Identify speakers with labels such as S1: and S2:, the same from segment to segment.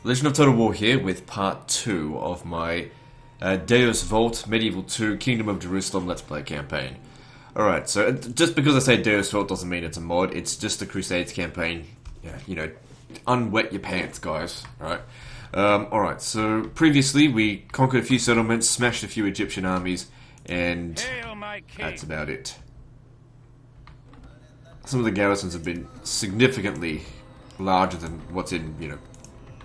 S1: Legend of Total War here with part 2 of my Deus Vult Medieval 2 Kingdom of Jerusalem Let's Play campaign. Alright, so just because I say Deus Vult doesn't mean it's a mod, it's just a Crusades campaign. Yeah, you know, unwet your pants, guys. Alright. Alright, so previously we conquered a few settlements, smashed a few Egyptian armies, and that's about it. Some of the garrisons have been significantly larger than what's in, you know,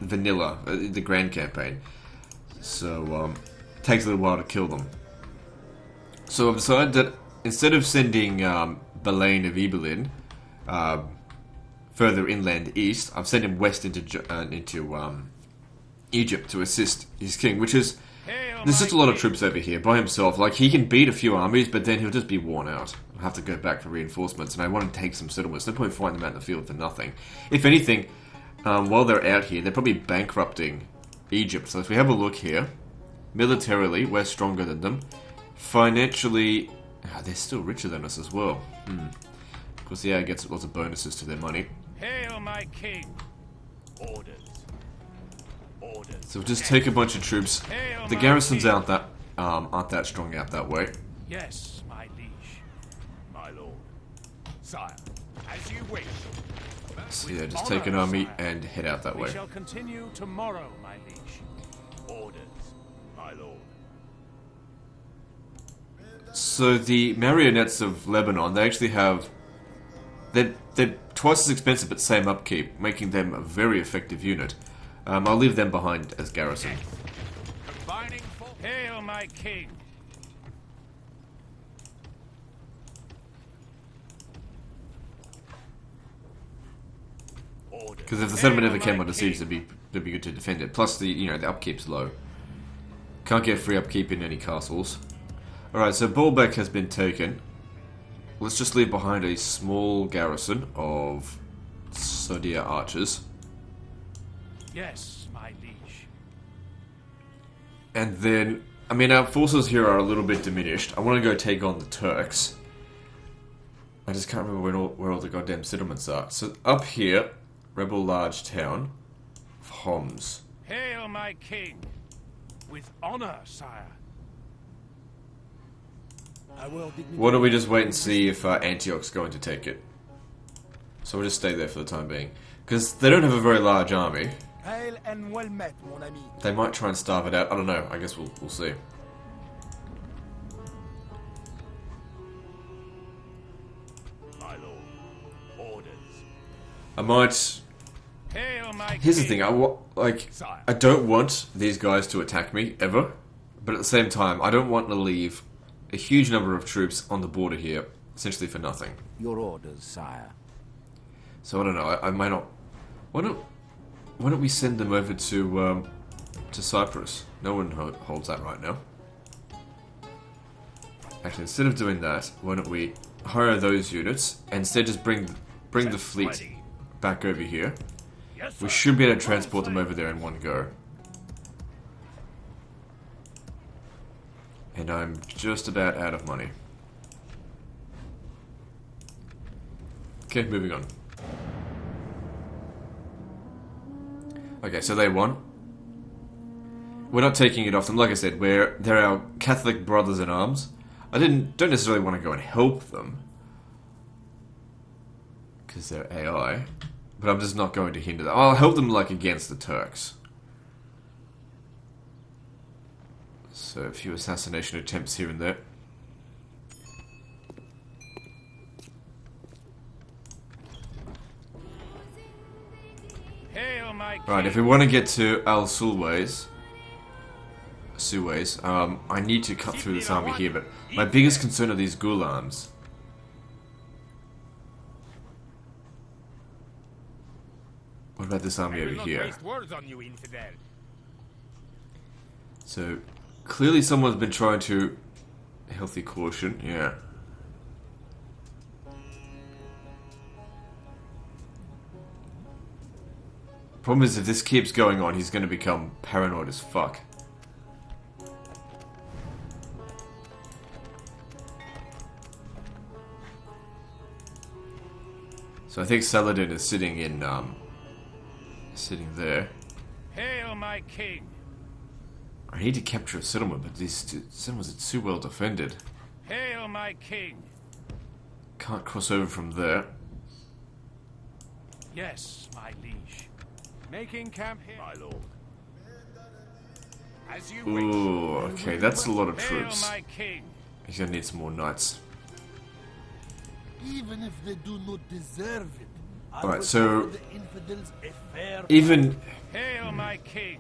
S1: vanilla, the grand campaign. So, it takes a little while to kill them. So I've decided that instead of sending Balain of Ibelin further inland east, I've sent him west into Egypt to assist his king, which is... There's just a lot of troops over here by himself. Like, he can beat a few armies, but then he'll just be worn out. I'll have to go back for reinforcements, and I want to take some settlements. No point fighting them out in the field for nothing. If anything, while they're out here, they're probably bankrupting Egypt. So if we have a look here, militarily, we're stronger than them. Financially, they're still richer than us as well. Of course, yeah, it gets lots of bonuses to their money.
S2: Hail, my king! Orders. Orders.
S1: So we'll just take a bunch of troops. The garrisons aren't that strong out that way.
S2: Yes, my liege. My lord. Sire, as you wish.
S1: So yeah, just take an army and head out that way.
S2: We shall continue tomorrow, my liege. Orders, my lord.
S1: So the marionettes of Lebanon, they actually have... They're twice as expensive but same upkeep, making them a very effective unit. I'll leave them behind as garrison.
S2: Combining for... Hail, my king!
S1: Because if the settlement ever came under siege, it'd be good to defend it. Plus, the upkeep's low. Can't get free upkeep in any castles. Alright, so Baalbek has been taken. Let's just leave behind a small garrison of Sodia archers.
S2: Yes, my liege.
S1: And then, I mean, our forces here are a little bit diminished. I want to go take on the Turks. I just can't remember where all the goddamn settlements are. So up here, rebel large town of Homs.
S2: Hail, my king! With honor, sire.
S1: Why don't we just wait and see if Antioch's going to take it? So we'll just stay there for the time being. Because they don't have a very large army.
S3: Hail and well met, mon ami.
S1: They might try and starve it out. I don't know. I guess we'll see.
S2: My lord. Orders.
S1: I might...
S2: Hail, my
S1: Here's the
S2: king.
S1: thing. I don't want these guys to attack me, ever. But at the same time, I don't want to leave a huge number of troops on the border here, essentially for nothing.
S3: Your orders, sire.
S1: So I don't know. I might not... Why don't we send them over to Cyprus? No one holds that right now. Actually, instead of doing that, why don't we hire those units and instead just bring the fleet back over here?
S2: Yes,
S1: We
S2: sir.
S1: should be able to transport them over there in one go. And I'm just about out of money. Okay, moving on. Okay, so they won. We're not taking it off them. Like I said, they're our Catholic brothers in arms. I don't necessarily want to go and help them because they're AI, but I'm just not going to hinder them. I'll help them like against the Turks. So a few assassination attempts here and there.
S2: Hail, my king.
S1: Right, if we want to get to Al Suez, I need to cut through this army here, but my biggest concern are these Gulams. What about this army over here?
S2: Words on you, infidel.
S1: So, clearly someone's been trying to... Healthy caution, yeah. Problem is, if this keeps going on, he's going to become paranoid as fuck. So I think Saladin is sitting in, sitting there.
S2: Hail, my king!
S1: I need to capture a settlement, but these settlements are too well defended.
S2: Hail, my king!
S1: Can't cross over from there.
S2: Yes, my liege. Making camp here, my lord. As you wish.
S1: Ooh, okay, that's a lot of
S2: Hail,
S1: troops.
S2: my king!
S1: He's gonna need some more knights.
S3: Even if they do not deserve it, I
S1: Alright,
S3: will
S1: so
S3: offer the infidels a fair
S1: even
S2: Hail, my king!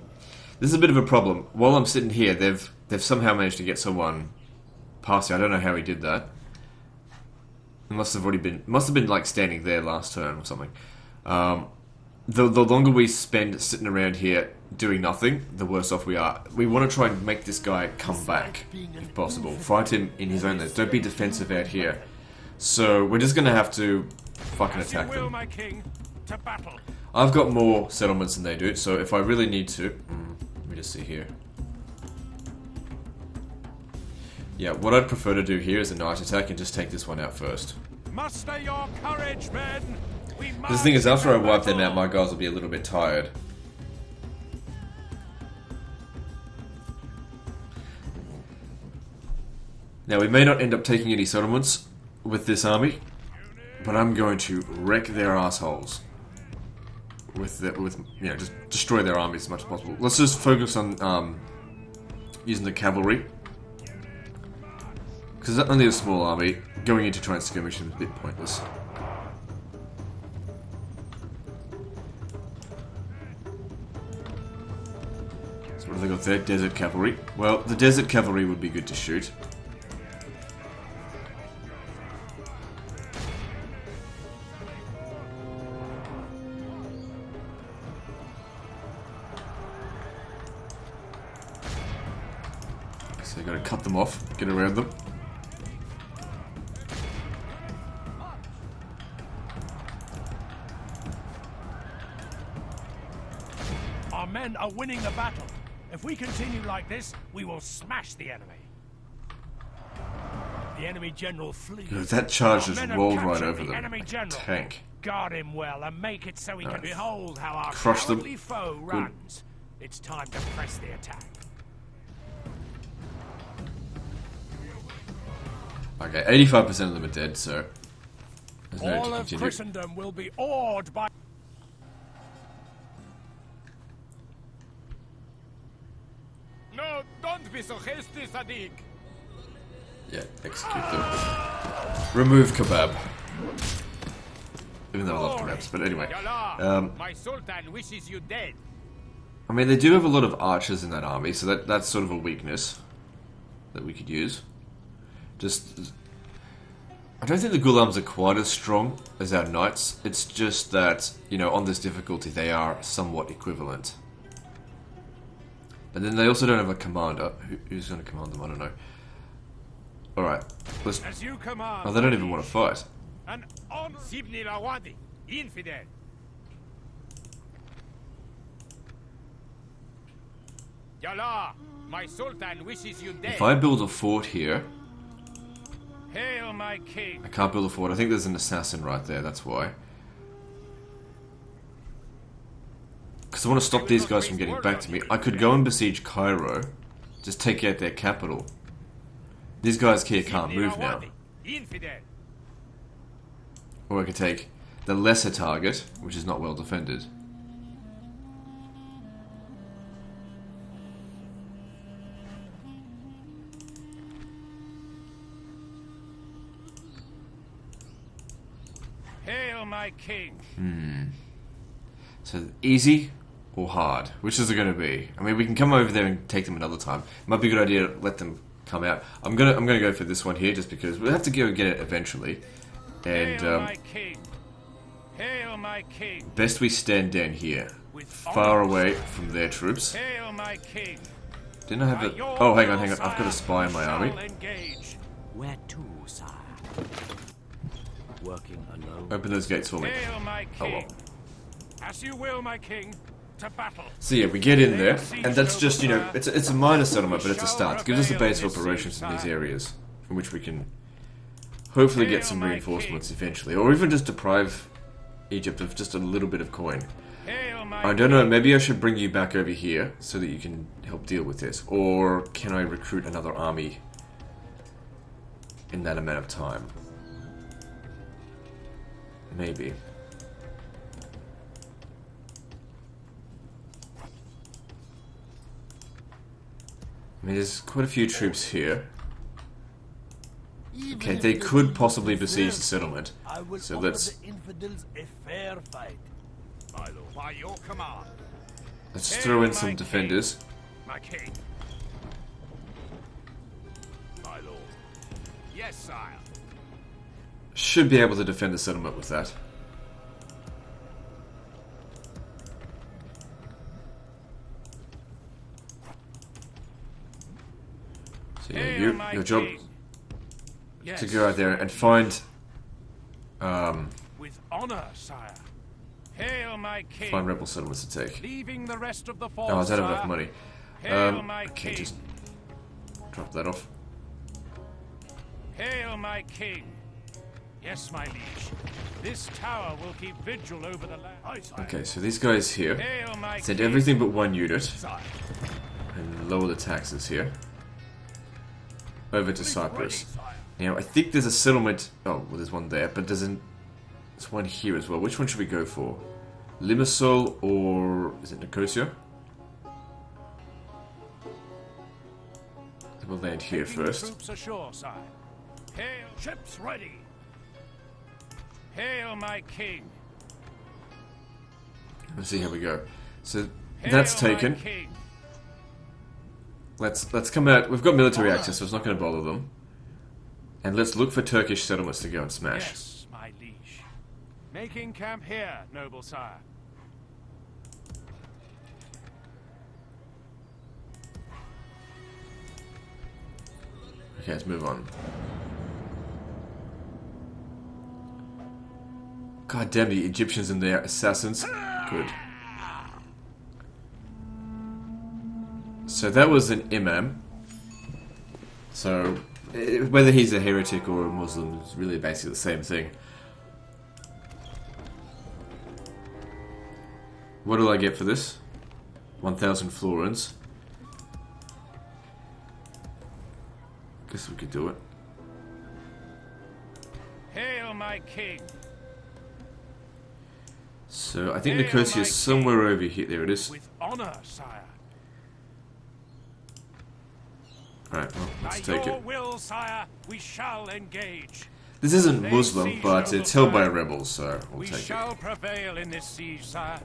S1: this is a bit of a problem. While I'm sitting here, they've somehow managed to get someone past me. I don't know how he did that. It must have been like standing there last turn or something. The longer we spend sitting around here doing nothing, the worse off we are. We want to try and make this guy come back, if possible. Fight him in his own lands. Don't be defensive out here. So we're just gonna have to fucking attack them.
S2: My king, to battle.
S1: I've got more settlements than they do, so if I really need to... let me just see here. Yeah, what I'd prefer to do here is a night attack and just take this one out first.
S2: Muster your courage, men!
S1: The thing is, after I wipe them out, my guys will be a little bit tired. Now, we may not end up taking any settlements with this army, but I'm going to wreck their assholes. Just destroy their army as much as possible. Let's just focus on using the cavalry, because it's only a small army. Going into try and skirmish is a bit pointless. So what have they got there? Desert cavalry. Well, the desert cavalry would be good to shoot. So you gotta cut them off, get around them.
S2: Our men are winning the battle. If we continue like this, we will smash the enemy. The enemy general flees.
S1: Good, that charge just
S2: Our men have
S1: rolled right
S2: captured
S1: over
S2: the
S1: them.
S2: enemy
S1: Like a
S2: general.
S1: tank.
S2: Guard him well and make it so he can behold how our
S1: Crush them.
S2: cowardly foe runs. It's time to press the attack.
S1: Okay, 85% of them are dead, so there's no need
S2: All
S1: to
S2: of
S1: continue.
S2: Christendom will be awed by... No, don't be so hasty, Sadiq.
S1: Yeah, execute them. Remove kebab. Even though I love kebabs, but anyway.
S2: My sultan wishes you dead.
S1: I mean, they do have a lot of archers in that army, so that's sort of a weakness that we could use. Just... I don't think the Ghulams are quite as strong as our knights. It's just that, you know, on this difficulty, they are somewhat equivalent. But then they also don't have a commander. Who's going to command them? I don't know. Alright, let's...
S2: As you command.
S1: Oh, they don't even want to fight.
S2: And on Sibni Lawadi, infidel. Yalla, my sultan wishes you dead.
S1: If I build a fort here...
S2: Hail, my king.
S1: I can't build a fort. I think there's an assassin right there, that's why. Because I want to stop these guys from getting back to me. I could go and besiege Cairo. Just take out their capital. These guys here can't move now.
S2: Infidel.
S1: Or I could take the lesser target, which is not well defended.
S2: Hail, my king.
S1: So easy or hard? Which is it going to be? I mean, we can come over there and take them another time. Might be a good idea to let them come out. I'm gonna go for this one here just because we'll have to go get it eventually. And
S2: Hail, my king. Hail, my king.
S1: best we stand down here, far away from their troops.
S2: Hail, my king.
S1: Didn't I have it? Oh, hang on. I've got a spy in my army.
S2: Engage.
S3: Where to, sire? Working alone.
S1: Open those gates for me.
S2: Hail, my
S1: Oh
S2: king.
S1: well.
S2: As you will, my king. To battle.
S1: So yeah, we get in there, and that's just, you know, it's a minor settlement, but it's a start. It gives us a base of operations in these areas, from which we can hopefully get some reinforcements eventually, or even just deprive Egypt of just a little bit of coin.
S2: Hail,
S1: I don't know, maybe I should bring you back over here so that you can help deal with this. Or can I recruit another army in that amount of time? Maybe. I mean, there's quite a few troops here. Okay, they could possibly besiege the settlement. So let's
S3: the infidels a fair fight.
S2: My lord. By your command.
S1: throw in some defenders.
S2: My king. My lord. Yes, sire.
S1: Should be able to defend the settlement with that. So yeah, your job to go out there and find
S4: with honor, sire. Hail my king.
S1: find rebel settlements to take.
S4: Leaving the rest of the
S1: Oh, I don't have enough
S4: sire.
S1: money.
S4: Hail my
S1: Okay,
S4: king.
S1: just drop that off.
S4: Hail my king. Yes, my liege. This tower will keep vigil over the land.
S2: Aye, sire.
S1: Okay, so these guys here
S4: Hail my
S1: send
S4: king.
S1: everything but one unit
S2: Sire.
S1: and lower the taxes here over to Cyprus.
S2: Ready, sire.
S1: Now I think there's a settlement. Oh, well, there's one there, but there's one here as well. Which one should we go for? Limassol or is it Nicosia? We'll land here
S4: Taking
S1: first.
S4: Troops ashore, sire. Hail,
S2: Ships ready.
S4: hail my king.
S1: Let's see how we go. So
S4: Hail
S1: that's
S4: my
S1: taken.
S4: king.
S1: Let's come out. We've got military access, so it's not going to bother them. And let's look for Turkish settlements to go and smash.
S4: Yes, my liege. Making camp here, noble sire.
S1: Okay, let's move on. God damn the Egyptians and their assassins. Good. So that was an imam. So whether he's a heretic or a Muslim is really basically the same thing. What do I get for this? 1,000 florins. Guess we could do it.
S4: Hail my king.
S1: So I think
S4: Hail
S1: Nicosia
S4: my
S1: is somewhere over here. There it is.
S4: With honor, sire.
S1: Alright, well,
S4: By
S1: let's take
S4: your
S1: it.
S4: will, sire, we shall engage.
S1: This isn't
S4: They
S1: Muslim,
S4: siege
S1: but
S4: noble
S1: it's held by
S4: sire.
S1: rebels, so we'll
S4: We
S1: take
S4: shall
S1: it.
S4: prevail in this siege, sire.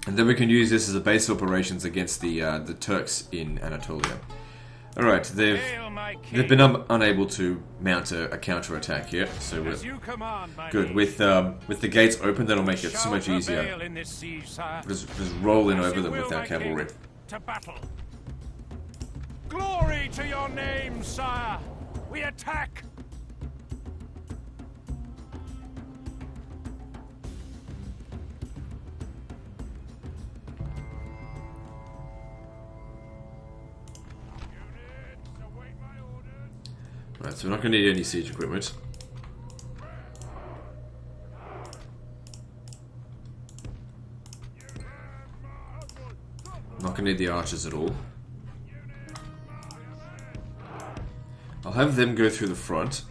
S1: And then we can use this as a base of operations against the Turks in Anatolia. Alright,
S4: Hail my king.
S1: they've been unable to mount a counter-attack here, so we're
S4: As you command, my
S1: good.
S4: liege.
S1: With the gates open, that'll make
S4: We
S1: it so
S4: shall
S1: much easier.
S4: prevail in this siege, sire.
S1: Just roll in
S4: As
S1: over
S4: you
S1: them
S4: will,
S1: with our
S4: my
S1: cavalry.
S4: king. To battle. Glory to your name, sire. We attack.
S2: Units, await my orders.
S1: Right, so we're not going to need any siege equipment. Not going to need the archers at all. I'll have them go through the front,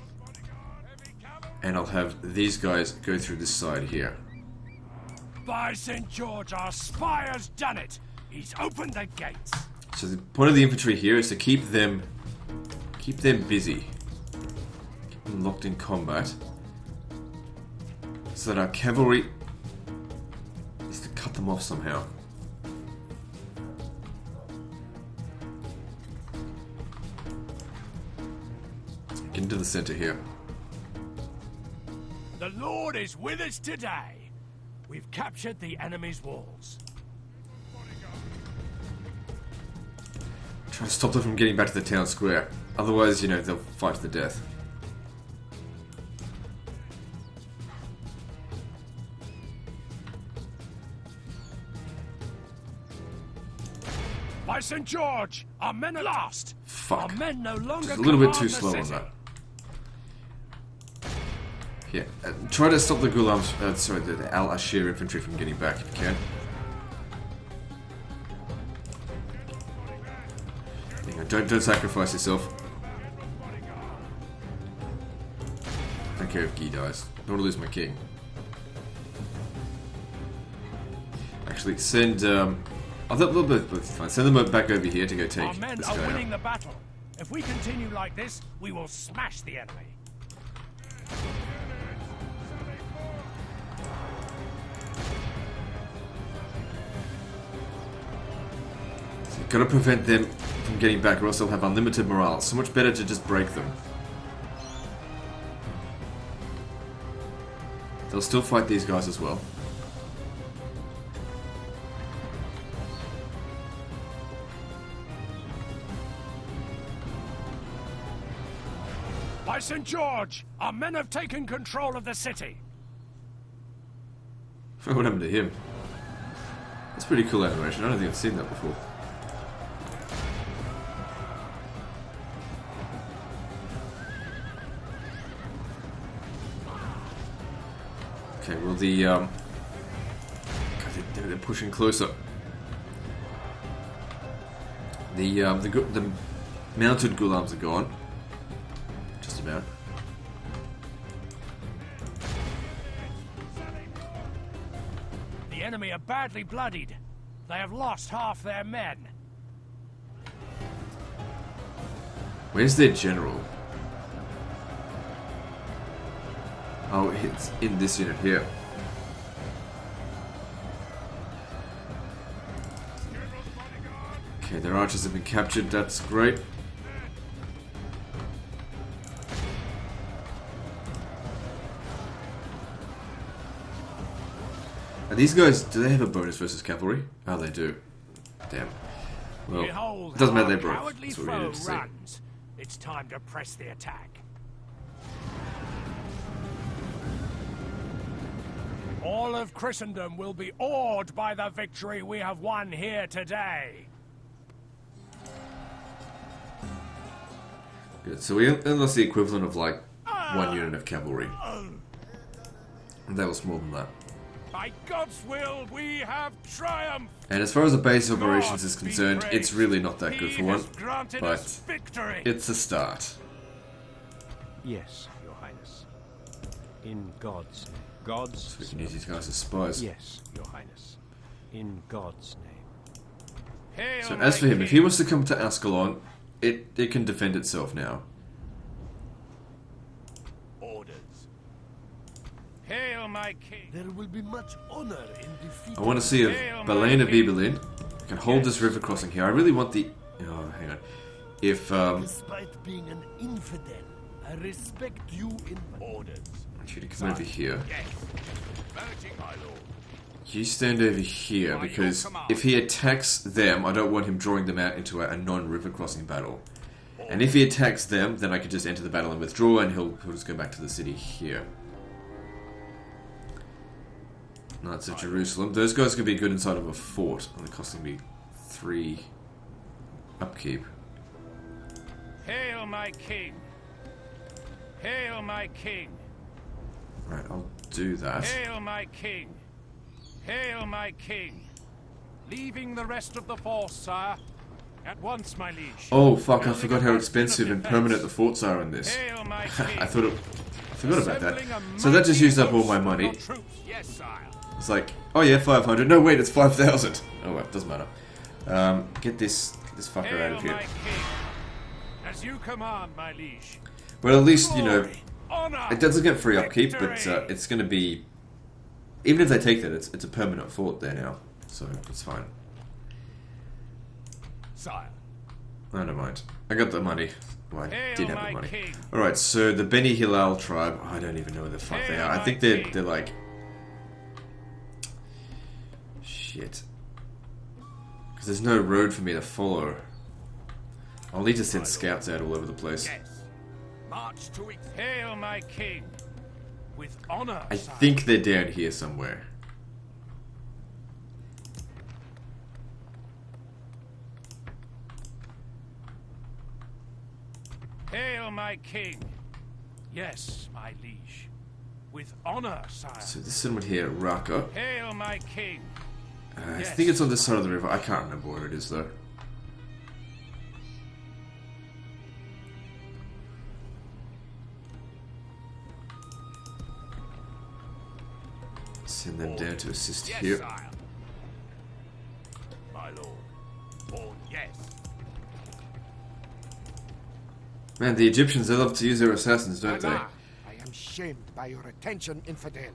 S1: and I'll have these guys go through this side here.
S4: By St. George, our spy has done it. He's opened the gates.
S1: So the point of the infantry here is to keep them busy, keep them locked in combat, so that our cavalry is to cut them off somehow. Get into the center here.
S4: The Lord is with us today. We've captured the enemy's walls.
S1: Try to stop them from getting back to the town square. Otherwise, you know, they'll fight to the death.
S4: By St. George, our men are lost.
S1: Fuck.
S4: Our men no longer
S1: Just a little bit
S4: command
S1: too
S4: the
S1: slow on
S4: city.
S1: that. Yeah, try to stop the Ghulams, sorry, the Al-Ashir infantry from getting back if you can. You know, don't sacrifice yourself. Don't care if Guy dies. Don't want to lose my king. Actually, send I thought they'll both be fine. Send them back over here to go take
S4: Our men
S1: this
S4: are
S1: guy
S4: winning
S1: out.
S4: the battle. If we continue like this, we will smash the enemy.
S1: So you've got to prevent them from getting back, or else they'll have unlimited morale. It's so much better to just break them. They'll still fight these guys as well.
S4: By St. George, our men have taken control of the city.
S1: What happened to him? That's pretty cool animation. I don't think I've seen that before. Okay, well God, they're pushing closer. The mounted Ghulams are gone. Just about.
S4: The enemy are badly bloodied. They have lost half their men.
S1: Where's their general? Oh, it's in this unit here. Okay, their archers have been captured. That's great. Are these guys, do they have a bonus versus cavalry? Oh, they do. Damn. Well,
S4: Behold,
S1: it doesn't matter,
S4: how
S1: they broke.
S4: our cowardly
S1: That's what we
S4: foe
S1: needed to see.
S4: runs. It's time to press the attack. All of Christendom will be awed by the victory we have won here today.
S1: Good, so we lost the equivalent of like 1 unit of cavalry. And that was more than that.
S4: By God's will, we have triumphed.
S1: And as far as the base of operations
S4: God
S1: is
S4: be
S1: concerned,
S4: praised.
S1: it's really not that good
S4: He
S1: for one.
S4: has granted
S1: But
S4: us victory.
S1: it's a start.
S5: Yes, Your Highness. In God's name. God's
S1: So we can use these guys as spies.
S5: Yes, Your Highness. In God's name.
S4: Hail,
S1: So
S4: my
S1: as for him, if he
S4: king.
S1: wants to come to Ascalon, it can defend itself now.
S2: Orders.
S4: Hail, my king.
S3: There will be much honor in defeat.
S1: I want to see if
S4: Hail, my
S1: Balain of
S4: king.
S1: Ibelin can hold this river crossing here. I really want the... Oh, hang on. If,
S3: Despite being an infidel, I respect you in
S2: Orders.
S1: I want you to come over here.
S2: Yes. Merging, my lord.
S1: You stand over here, because if he attacks them, I don't want him drawing them out into a non-river crossing battle. And if he attacks them, then I can just enter the battle and withdraw, and he'll just go back to the city here. Knights of Jerusalem. Those guys could be good inside of a fort, and they're costing me 3 upkeep.
S4: Hail, my king. Hail, my king.
S1: Right, I'll do that.
S4: Hail, my king. Hail, my king. Leaving the rest of the force, sire. At once, my liege.
S1: Oh fuck, I
S4: Building
S1: forgot
S4: a
S1: how
S4: bastion
S1: expensive
S4: of
S1: and permanent the
S4: defense.
S1: forts are in this.
S4: Hail, my
S1: I
S4: king.
S1: forgot about that.
S4: Assembling a
S1: So that just
S4: mighty
S1: used up all
S4: host
S1: my
S4: of
S1: money.
S4: your troops.
S2: Yes, sire.
S1: It's like, oh yeah, 500. No, wait, it's 5,000. Oh well, doesn't matter. Get this fucker out
S4: Hail,
S1: of here.
S4: my king. As you command, my liege.
S1: But at least, you know,
S4: Glory, honor,
S1: it doesn't get free upkeep, but
S4: victory.
S1: it's going to be... Even if they take that, it's a permanent fort there now. So, it's fine.
S2: Sire.
S1: I don't mind. I got the money. Well, I
S4: Hail,
S1: did have
S4: my
S1: the money.
S4: king.
S1: Alright, so the Beni Hilal tribe... I don't even know where the fuck they
S4: Hail,
S1: are. I
S4: my
S1: think
S4: king.
S1: they're like... Shit. Because there's no road for me to follow. I'll need to send scouts out all over the place.
S2: Yes. March to it.
S4: Hail, my king. With honor,
S1: I
S4: sire.
S1: think they're down here somewhere.
S4: Hail, my king. Yes, my liege. With honor, sire.
S1: So this settlement here, Raqqa.
S4: Hail, my king.
S1: I think it's on this side of the river. I can't remember where it is though. Send them down to assist
S2: Yes,
S1: here.
S2: sire. My lord. Or yes.
S1: Man, the Egyptians, they love to use their assassins, don't they?
S3: I am shamed by your attention, infidel.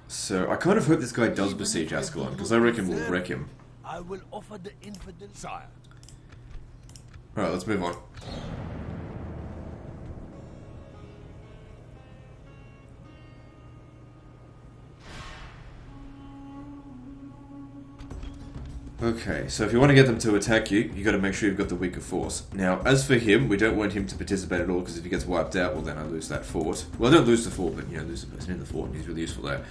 S1: So, I kind of hope this guy does besiege Ascalon, because I reckon we'll wreck him.
S3: I will offer the infidel.
S2: Sire.
S1: Alright, let's move on. Okay, so if you want to get them to attack you, you got to make sure you've got the weaker force. Now, as for him, we don't want him to participate at all, because if he gets wiped out, well then I lose that fort. Well, I don't lose the fort, but, you know, lose the person in the fort, and he's really useful there.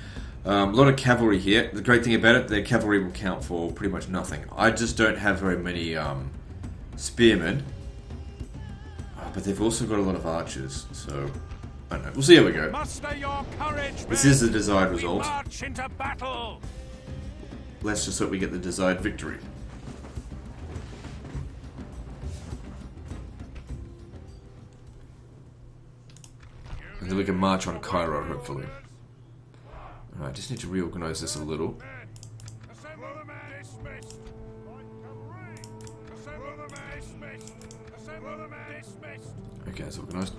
S1: A lot of cavalry here. The great thing about it, their cavalry will count for pretty much nothing. I just don't have very many spearmen. But they've also got a lot of archers, so I don't know. We'll see how we go.
S4: Muster your courage,
S1: This
S4: men.
S1: is the desired
S4: We
S1: result.
S4: march into battle.
S1: Let's just hope we get the desired victory. And then we can march on Cairo, hopefully. Alright, just need to reorganize this a little.
S4: Assemble the men. Dismissed. Assemble the men. Dismissed. Assemble the men. Dismissed.
S1: Okay, it's organized.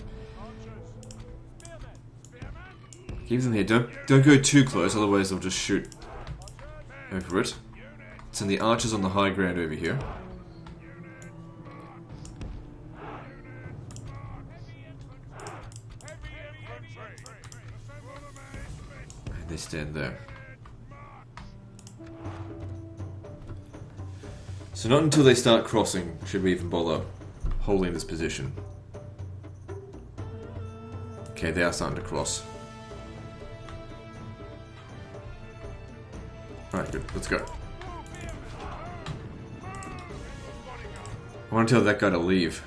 S1: Keep them here. Don't go too close, otherwise they'll just shoot over it. Send the archers on the high ground over here. And they stand there. So not until they start crossing should we even bother holding this position. Okay, they are starting to cross. Alright, good. Let's go. I want to tell that guy to leave.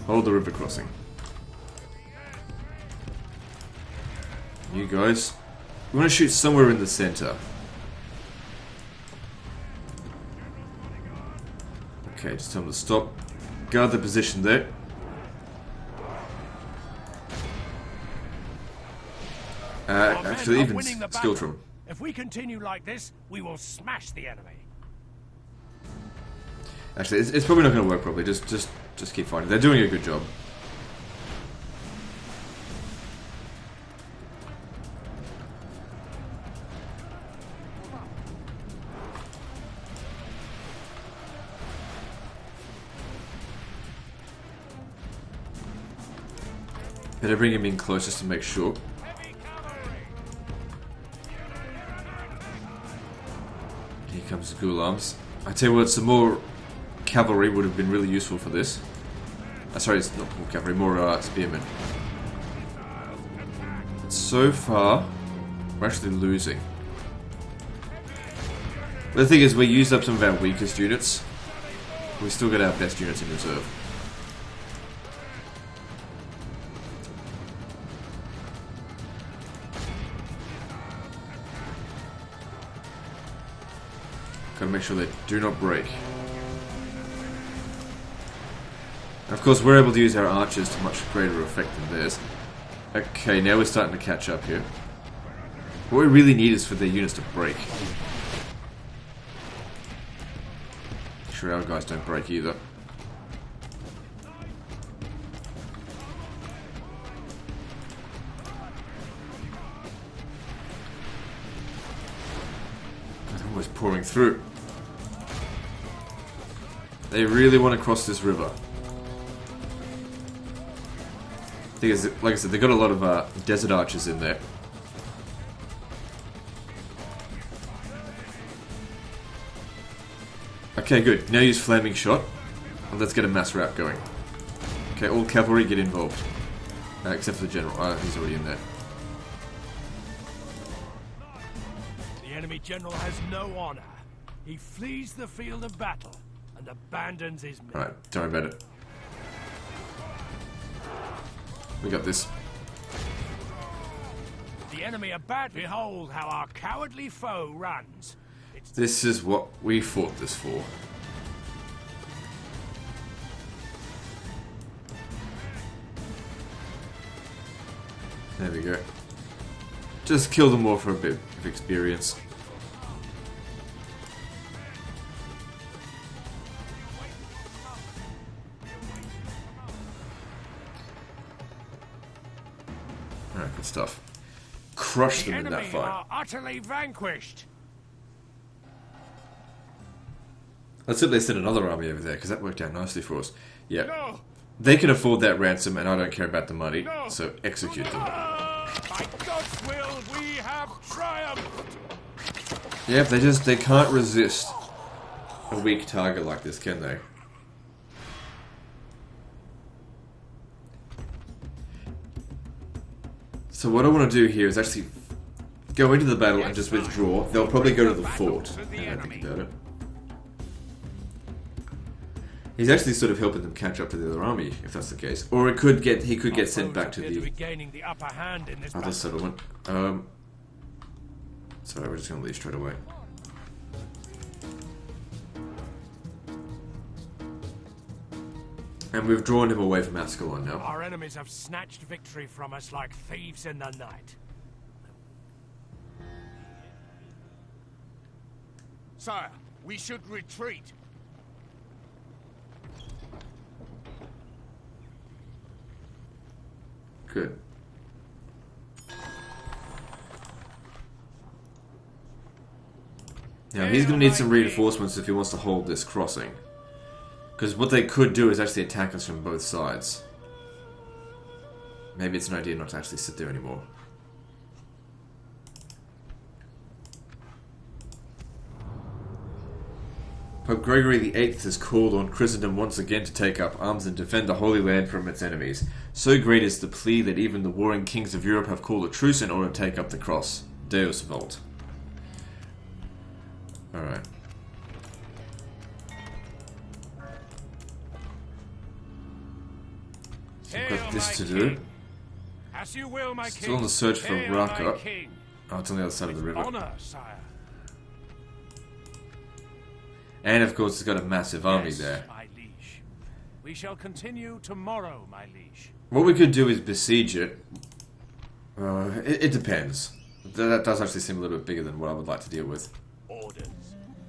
S1: Hold the river crossing. You guys, we want to shoot somewhere in the center. Okay, just tell them to stop. Guard the position there. Actually, even Skiltrum.
S4: If we continue like this, we will smash the enemy.
S1: Actually, it's probably not going to work properly. Just keep fighting. They're doing a good job. Better bring him in close just to make sure. Here comes the Ghulams. I tell you what, some more cavalry would have been really useful for this. Sorry, it's not more cavalry, more spearmen. But so far, we're actually losing. But the thing is, we used up some of our weakest units. We still got our best units in reserve. Gotta make sure they do not break. And of course, we're able to use our archers to much greater effect than theirs. Okay, now we're starting to catch up here. What we really need is for their units to break. Make sure our guys don't break either. They're almost pouring through. They really want to cross this river. Thing is, like I said, they've got a lot of desert archers in there. Okay, good. Now use flaming shot, and let's get a mass rout going. Okay, all cavalry get involved, except for the general. He's already in there.
S4: The enemy general has no honor.
S3: He flees the field of battle and abandons his men.
S1: Alright, don't worry about it. We got this.
S3: The enemy are bad. Behold how our cowardly foe runs.
S1: This is what we fought this for. There we go. Just kill them all for a bit of experience. Alright, good stuff. Crush them in that
S3: enemy
S1: fight.
S3: are utterly vanquished.
S1: Let's hope they send another army over there, because that worked out nicely for us. Yeah.
S3: No.
S1: They can afford that ransom, and I don't care about the money,
S3: No.
S1: so execute them.
S3: By God's will, we have triumphed.
S1: Yeah, they can't resist a weak target like this, can they? So what I want to do here is actually go into the battle and just withdraw. They'll probably go to the fort, now I think about it. He's actually sort of helping them catch up to the other army, if that's the case. Or he could get sent back to the
S3: gaining the upper hand in this
S1: other settlement. Sorry, we're just going to leave straight away. And we've drawn him away from Ascalon now.
S3: Our enemies have snatched victory from us like thieves in the night.
S2: Sire, we should retreat.
S1: Good. Now he's going to need some reinforcements if he wants to hold this crossing. Because what they could do is actually attack us from both sides. Maybe it's an idea not to actually sit there anymore. Pope Gregory VIII has called on Christendom once again to take up arms and defend the Holy Land from its enemies. So great is the plea that even the warring kings of Europe have called a truce in order to take up the cross. DEUS VULT. Alright. So I've got this to do.
S4: As you will, my
S1: Still on the search for
S4: Hail,
S1: Raqqa.
S4: my king.
S1: Oh, it's on the other side of the river.
S4: Honor, sire.
S1: And of course, it's got a massive army
S4: Yes,
S1: there.
S4: my liege. We shall continue tomorrow, my liege.
S1: What we could do is besiege it. It depends. That does actually seem a little bit bigger than what I would like to deal with.
S2: Orders.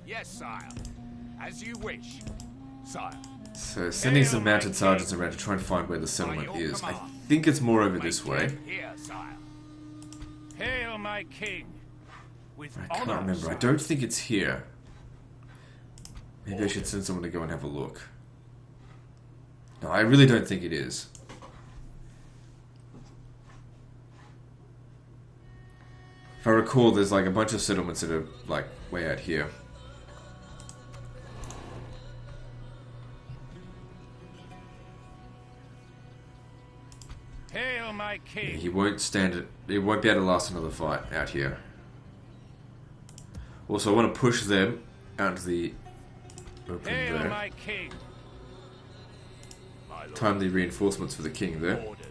S2: Yes, sire. As you wish, sire.
S1: So, sending some mounted sergeants around to try and find where the settlement is. I think it's more over this way.
S2: Here, sire.
S4: Hail, my king. With
S1: I can't
S4: honor,
S1: remember. I
S4: sire.
S1: don't think it's here. Maybe I should send someone to go and have a look. No, I really don't think it is. If I recall, there's like a bunch of settlements that are like way out here.
S4: Hail, my king.
S1: He won't stand it. He won't be able to last another fight out here. Also, I want to push them out to the open
S4: Hail,
S1: there.
S4: my king.
S2: My lord.
S1: Timely reinforcements for the king there.
S2: Orders.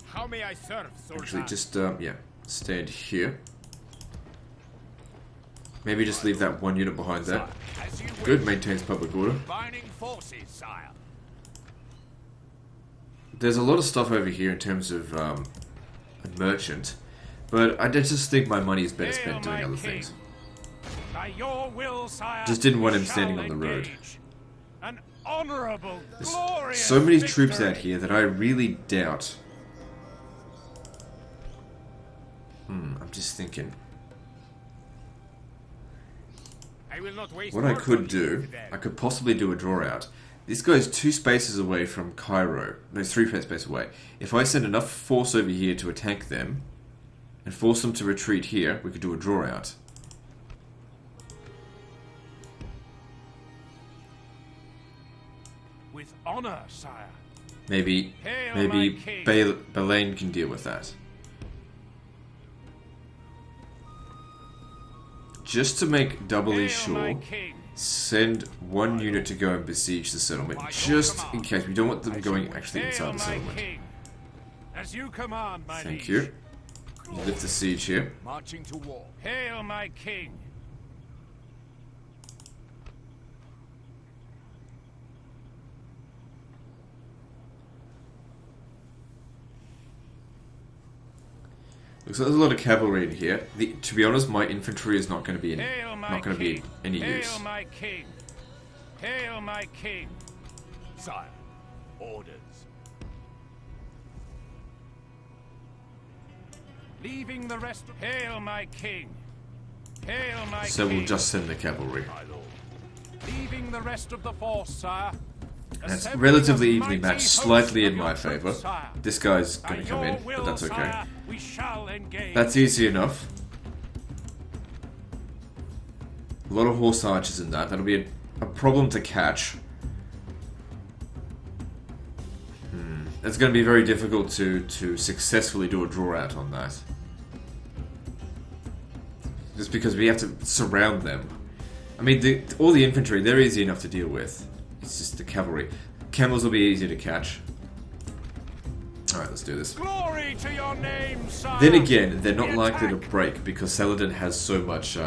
S2: How may I serve, Sultan?
S1: Actually, just yeah, stand here. Maybe just leave that one unit behind that.
S2: As you wish.
S1: Good, maintains public order.
S2: Combining forces, sire.
S1: There's a lot of stuff over here in terms of a merchant, but I just think my money is better
S4: Hail,
S1: spent doing
S4: my
S1: other
S4: king.
S1: things.
S4: By your will, sire.
S1: Just didn't want
S4: we
S1: him standing
S4: shall
S1: on the road.
S4: engage. An honorable,
S1: There's
S4: glorious
S1: so many
S4: victory.
S1: troops out here that I really doubt. I'm just thinking.
S2: I will not waste
S1: What I
S2: words
S1: could
S2: on
S1: do,
S2: you today.
S1: I could possibly do a draw out. This guy's 2 spaces away from Cairo. No, 3 spaces away. If I send enough force over here to attack them, and force them to retreat here, we could do a draw out.
S4: With honor, sire.
S1: Maybe
S4: Hail,
S1: maybe
S4: my king.
S1: Balain can deal with that. just to make doubly
S4: Hail, my
S1: sure,
S4: king.
S1: send one unit to go and besiege the settlement, just in case. We don't want them going actually
S4: Hail,
S1: inside the
S4: my
S1: settlement.
S4: king. As you command, my
S1: Thank
S4: liege.
S1: you. Lift the siege here.
S2: Marching to war.
S4: Hail, my king.
S1: Looks like there's a lot of cavalry in here. To be honest, my infantry is not going to be
S4: Hail, my
S1: not going to be
S4: king.
S1: any
S4: Hail,
S1: use.
S4: my king. Hail, my king.
S2: Sire, orders.
S4: Leaving the rest. Hail, my king. Hail, my
S1: So
S4: king.
S1: we'll just send the cavalry.
S2: My lord.
S4: Leaving the rest of the force, sire.
S1: And it's
S4: Assembling
S1: relatively
S4: a
S1: evenly
S4: mighty
S1: matched,
S4: host
S1: slightly
S4: of
S1: in
S4: your
S1: my
S4: troops,
S1: favour.
S4: sire.
S1: This guy's going
S4: By
S1: to come
S4: your
S1: in,
S4: will,
S1: but that's okay.
S4: sire, we shall engage.
S1: That's easy enough. A lot of horse archers in that. That'll be a problem to catch. It's going to be very difficult to successfully do a draw out on that. Just because we have to surround them. I mean, all the infantry, they're easy enough to deal with. It's just the cavalry. Camels will be easy to catch. Alright, let's do this.
S4: Glory to your name, sire.
S1: Then again, they're not
S4: The
S1: likely to
S4: attack.
S1: break because Saladin has so much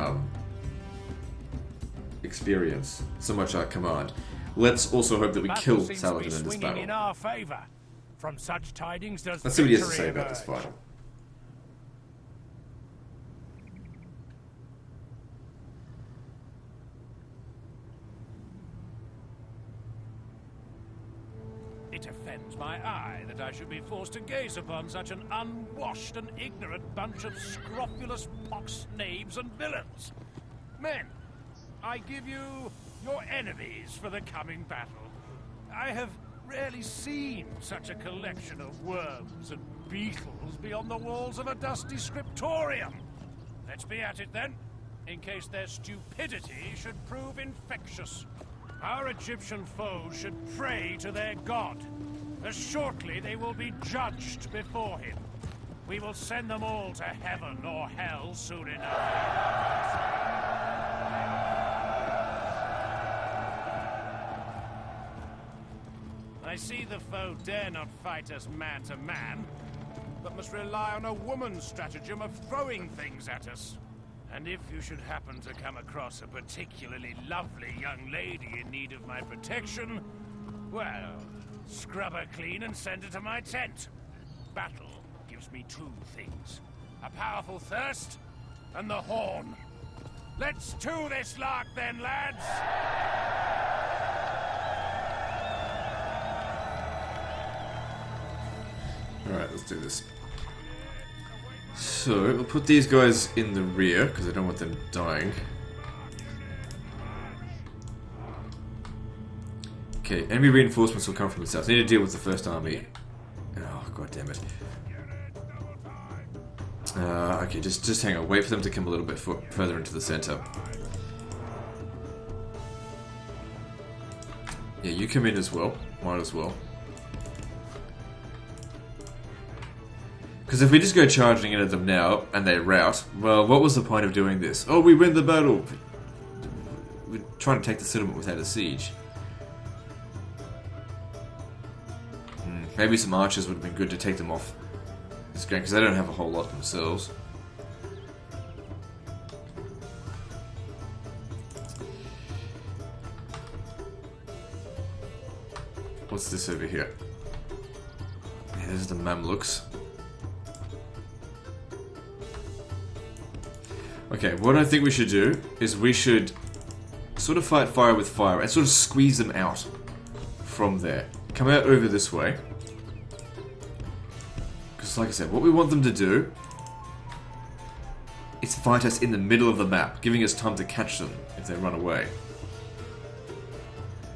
S1: experience, so much command. Let's also hope that we
S3: Battle
S1: kill
S3: seems to be
S1: Saladin in this
S3: swinging
S1: battle.
S3: in our favor. From such tidings does
S1: Let's see what he has to
S3: victory
S1: say about this
S3: emerge.
S1: fight.
S4: It offends my eye that I should be forced to gaze upon such an unwashed and ignorant bunch of scrofulous pox knaves and villains. Men, I give you your enemies for the coming battle. I have rarely seen such a collection of worms and beetles beyond the walls of a dusty scriptorium. Let's be at it then, in case their stupidity should prove infectious. Our Egyptian foes should pray to their god, as shortly they will be judged before him. We will send them all to heaven or hell soon enough. I see the foe dare not fight us man to man, but must rely on a woman's stratagem of throwing things at us. And if you should happen to come across a particularly lovely young lady in need of my protection, well, scrub her clean and send her to my tent. Battle gives me two things: a powerful thirst and the horn. Let's do this lark then, lads!
S1: Alright, let's do this. So, we'll put these guys in the rear, because I don't want them dying. Okay, enemy reinforcements will come from the south. I need to deal with the first army. Oh, god damn it. Okay, just hang on. Wait for them to come a little bit further into the center. Yeah, you come in as well. Might as well. Because if we just go charging into them now, and they rout, well, what was the point of doing this? Oh, we win the battle! We're trying to take the settlement without a siege. Maybe some archers would have been good to take them off this game, because they don't have a whole lot themselves. What's this over here? Yeah, this is the Mamluks. Okay, what I think we should do is we should sort of fight fire with fire and sort of squeeze them out from there. Come out over this way. Because like I said, what we want them to do is fight us in the middle of the map, giving us time to catch them if they run away.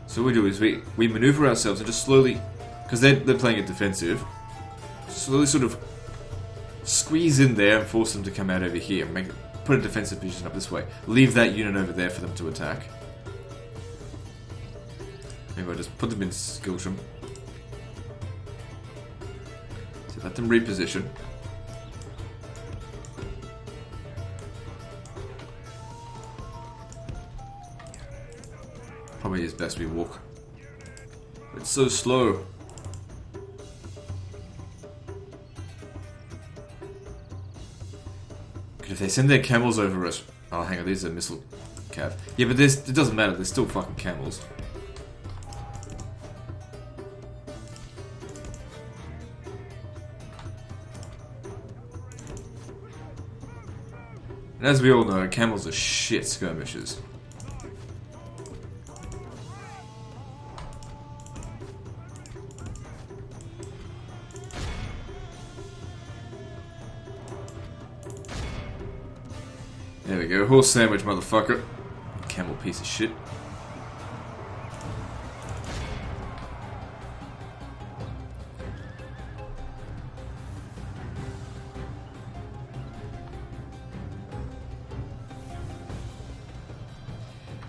S1: So what we do is we maneuver ourselves and just slowly, because they're playing it defensive, slowly sort of squeeze in there and force them to come out over here. Put a defensive position up this way. Leave that unit over there for them to attack. Maybe I'll just put them in Skiltram. So let them reposition. Probably is best we walk. It's so slow. If they send their camels over us... Oh, hang on, these are missile cav. Yeah, but it doesn't matter, they're still fucking camels. And as we all know, camels are shit skirmishers. There we go, horse sandwich, motherfucker. Camel piece of shit.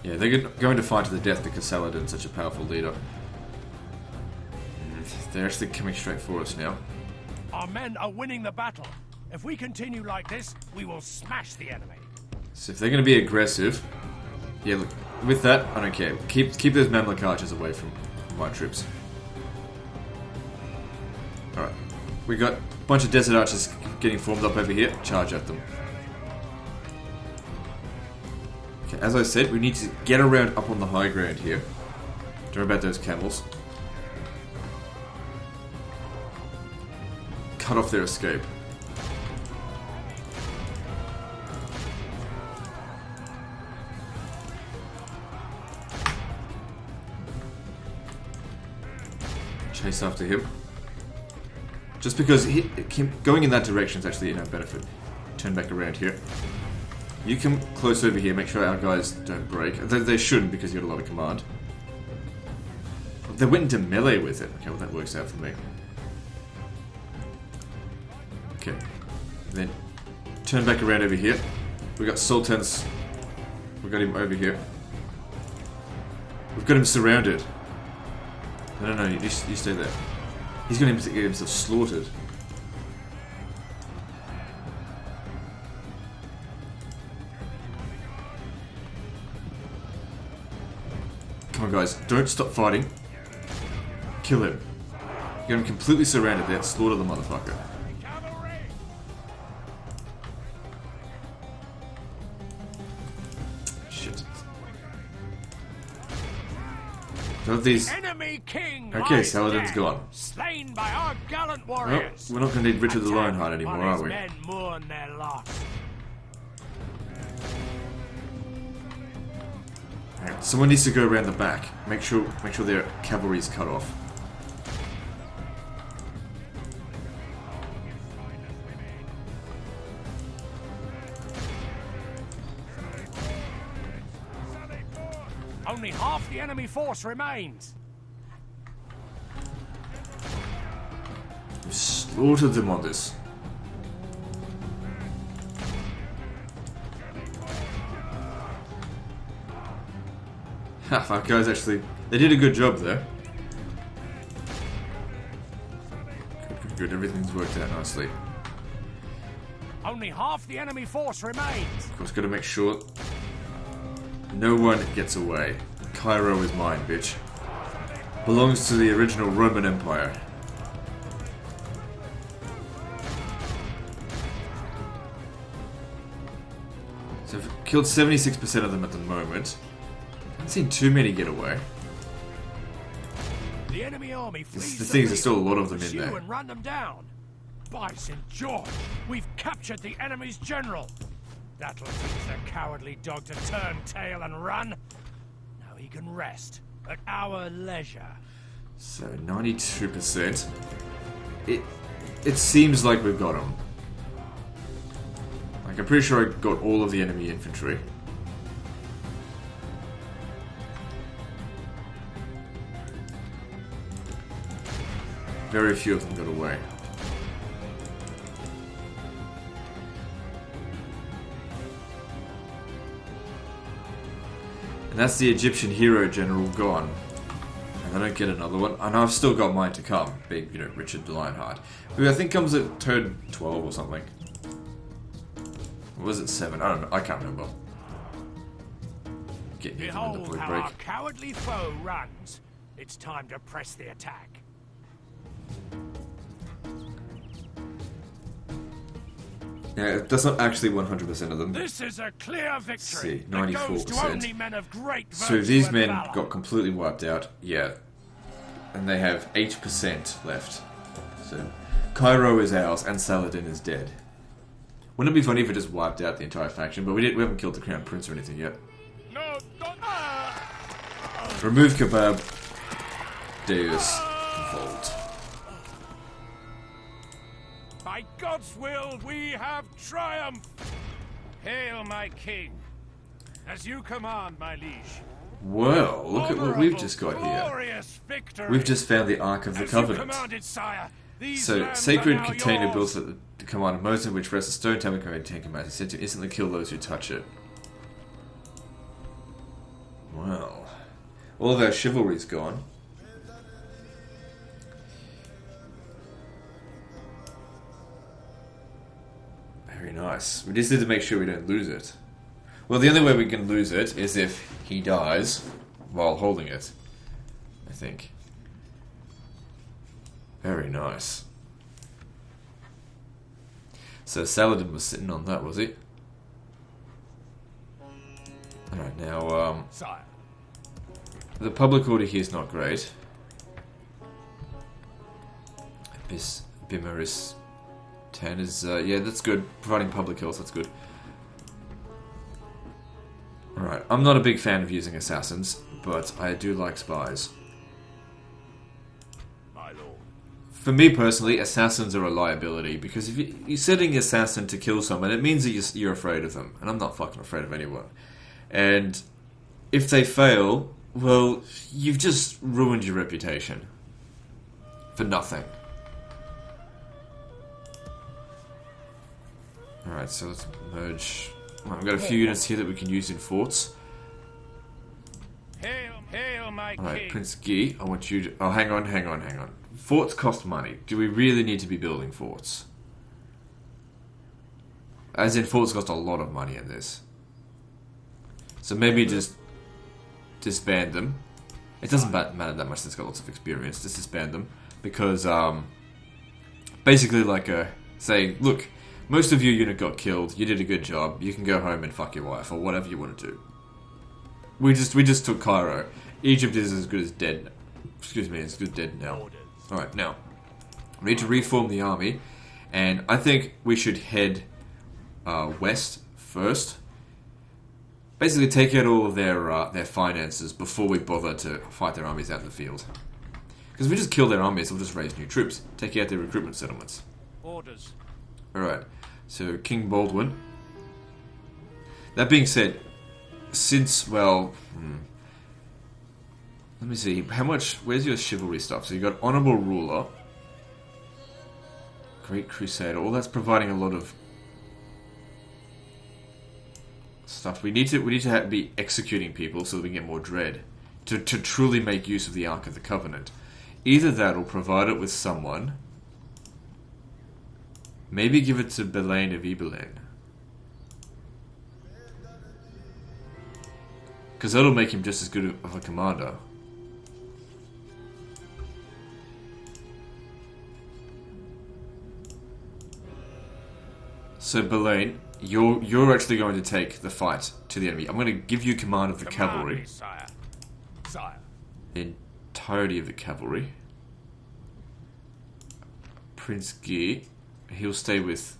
S1: Yeah, they're going to fight to the death because Saladin's such a powerful leader. They're actually coming straight for us now.
S4: Our men are winning the battle. If we continue like this, we will smash the enemy.
S1: So if they're going to be aggressive... Yeah, look, with that, I don't care. Keep those Mamluk archers away from my troops. Alright. We got a bunch of desert archers getting formed up over here. Charge at them. Okay, as I said, we need to get around up on the high ground here. Don't worry about those camels. Cut off their escape. Chase after him. Just because going in that direction is actually in our benefit. Turn back around here. You come close over here, make sure our guys don't break. They shouldn't because you got a lot of command. They went into melee with it. Okay, well that works out for me. Okay. Then turn back around over here. We got Sultan's. We got him over here. We've got him surrounded. No, you stay there. He's going to get himself slaughtered. Come on, guys. Don't stop fighting. Kill him. You got him completely surrounded there. Slaughter the motherfucker. Shit. Don't these...
S4: Enemy king.
S1: Okay, Saladin's gone.
S4: Slain by our gallant warriors.
S1: Well, we're not going to need Richard the Lionheart anymore, are we?
S4: Men mourn their loss.
S1: Alright, someone needs to go around the back. Make sure their cavalry's cut off.
S4: Only half the enemy force remains.
S1: We've slaughtered them on this. Ha, our guys actually... They did a good job there. Good, everything's worked out nicely.
S4: Only half the enemy force remains.
S1: Of course, gotta make sure no one gets away. Cairo is mine, bitch. Belongs to the original Roman Empire. So I've killed 76% of them at the moment. Haven't seen too many get away.
S4: The enemy army flees
S1: The thing is, there's still a lot of them in there.
S4: And run them down. By St. George, we've captured the enemy's general. That'll teach the cowardly dog to turn tail and run. Now he can rest at our leisure.
S1: So 92%. It seems like we've got them. Like, I'm pretty sure I got all of the enemy infantry. Very few of them got away. And that's the Egyptian hero general gone. And I don't get another one. And I've still got mine to come, being, you know, Richard the Lionheart. Who I think comes at turn 12 or something. Or was it 7? I don't know. I can't remember. Getting even on the
S2: Behold
S1: point
S2: how
S1: break.
S2: our cowardly foe runs. It's time to press the attack.
S1: Now, that's not actually 100% of them.
S2: This is a clear victory.
S1: See,
S2: that goes to
S1: 94%.
S2: only men of great
S1: So if
S2: virtue
S1: these
S2: and
S1: men
S2: valor.
S1: got completely wiped out, yeah. And they have 8% left. So Cairo is ours and Saladin is dead. Wouldn't it be funny if it just wiped out the entire faction? But we haven't killed the Crown Prince or anything yet.
S2: No, don't.
S1: Remove Kebab. Deus Volt.
S4: By God's will, we have triumphed! Hail, my king! As you command, my liege.
S1: Well, look at what we've just got here.
S4: Glorious victory!
S1: We've just found the Ark of the
S4: As
S1: Covenant.
S4: You commanded, sire. These
S1: So,
S4: lands
S1: sacred
S4: are now
S1: container
S4: yours.
S1: built at the command of Moses, which rests a stone tablet containing 10 commands. It's said to instantly kill those who touch it. Well, all of our chivalry's gone. Very nice. We just need to make sure we don't lose it. Well, the only way we can lose it is if he dies while holding it, I think. Very nice. So Saladin was sitting on that, was he? Alright, now,
S2: Sire.
S1: the public order here is not great. Bimaris 10 is, yeah, that's good. Providing public health, that's good. Alright, I'm not a big fan of using assassins, but I do like spies.
S2: My lord.
S1: For me personally, assassins are a liability, because if you're setting an assassin to kill someone, it means that you're afraid of them, and I'm not fucking afraid of anyone. And if they fail, well, you've just ruined your reputation. For nothing. Alright, so let's merge. Well, I've got a few units here that we can use in forts.
S4: Hail, hail, my
S1: Alright,
S4: king!
S1: Prince Guy, I want you to... Oh, hang on. Forts cost money. Do we really need to be building forts? As in, forts cost a lot of money in this. So maybe just disband them. It doesn't matter that much since it's got lots of experience. Just disband them. Because, basically like say, look, most of your unit got killed, you did a good job, you can go home and fuck your wife, or whatever you want to do. We just took Cairo. Egypt is as good as dead. Excuse me, as good as dead now. Alright, now, we need to reform the army, and I think we should head west first. Basically take out all of their finances before we bother to fight their armies out in the field. Because if we just kill their armies, they'll just raise new troops. Take out their recruitment settlements.
S4: Orders.
S1: Alright, so King Baldwin. That being said, since, well... let me see, how much... Where's your chivalry stuff? So you got Honourable Ruler. Great Crusader. All that's providing a lot of stuff. We need to be executing people so that we can get more dread. To truly make use of the Ark of the Covenant. Either that or provide it with someone. Maybe give it to Belaine of Ibelin. Because that'll make him just as good of a commander. So Belaine, you're actually going to take the fight to the enemy. I'm going to give you command of the cavalry.
S2: Me, sire. Sire.
S1: The entirety of the cavalry. Prince Guy, he'll stay with...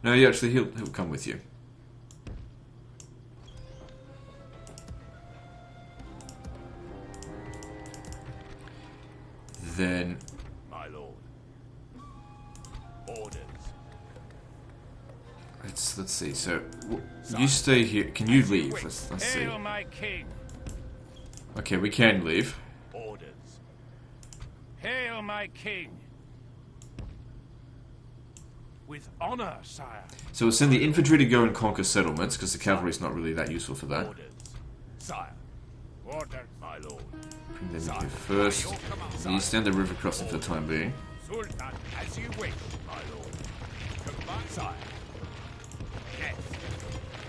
S1: No, actually, he'll come with you. Then...
S2: My lord. Orders.
S1: Let's see. So you stay here. Can you leave? Let's see.
S4: Hail, my king!
S1: Okay, we can leave.
S2: Orders.
S4: Hail, my king! With honor, sire.
S1: So we'll send the infantry to go and conquer settlements because the cavalry's not really that useful for that.
S2: Orders. Sire.
S4: Orders.
S2: My lord.
S1: Bring them in here first. You stand the river crossing for the time being.
S2: Sultan, as you wish, my lord. Command, sire. Yes.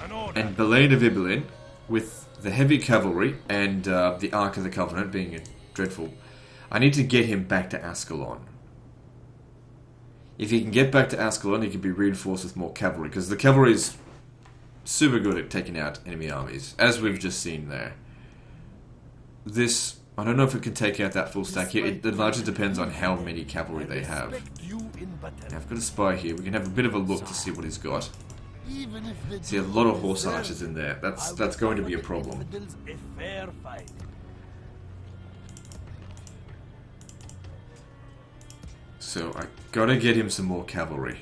S4: An order.
S1: And Belaine of Ibelin, with the heavy cavalry and the Ark of the Covenant being dreadful, I need to get him back to Ascalon. If he can get back to Ascalon, he can be reinforced with more cavalry, because the cavalry is super good at taking out enemy armies, as we've just seen there. This, I don't know if it can take out that full stack here. It largely depends on how many cavalry they have. Now, I've got a spy here. We can have a bit of a look to see what he's got. See, a lot of horse archers in there. That's going to be a problem. So I gotta get him some more cavalry.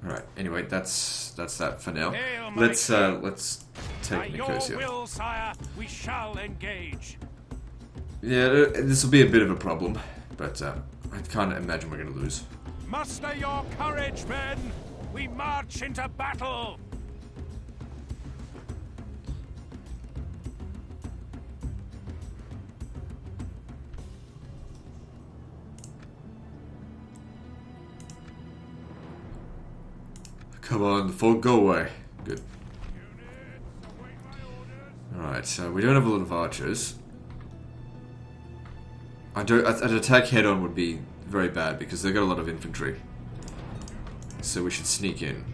S1: Alright, anyway, that's that for now. Let's take Nicosia.
S4: Your will, sire, we shall engage.
S1: Yeah, this will be a bit of a problem, but I can't imagine we're gonna lose.
S4: Muster your courage, men! We march into battle!
S1: Come on, the fog, go away. Good. Alright, so we don't have a lot of archers. An attack head-on would be very bad because they've got a lot of infantry. So we should sneak in.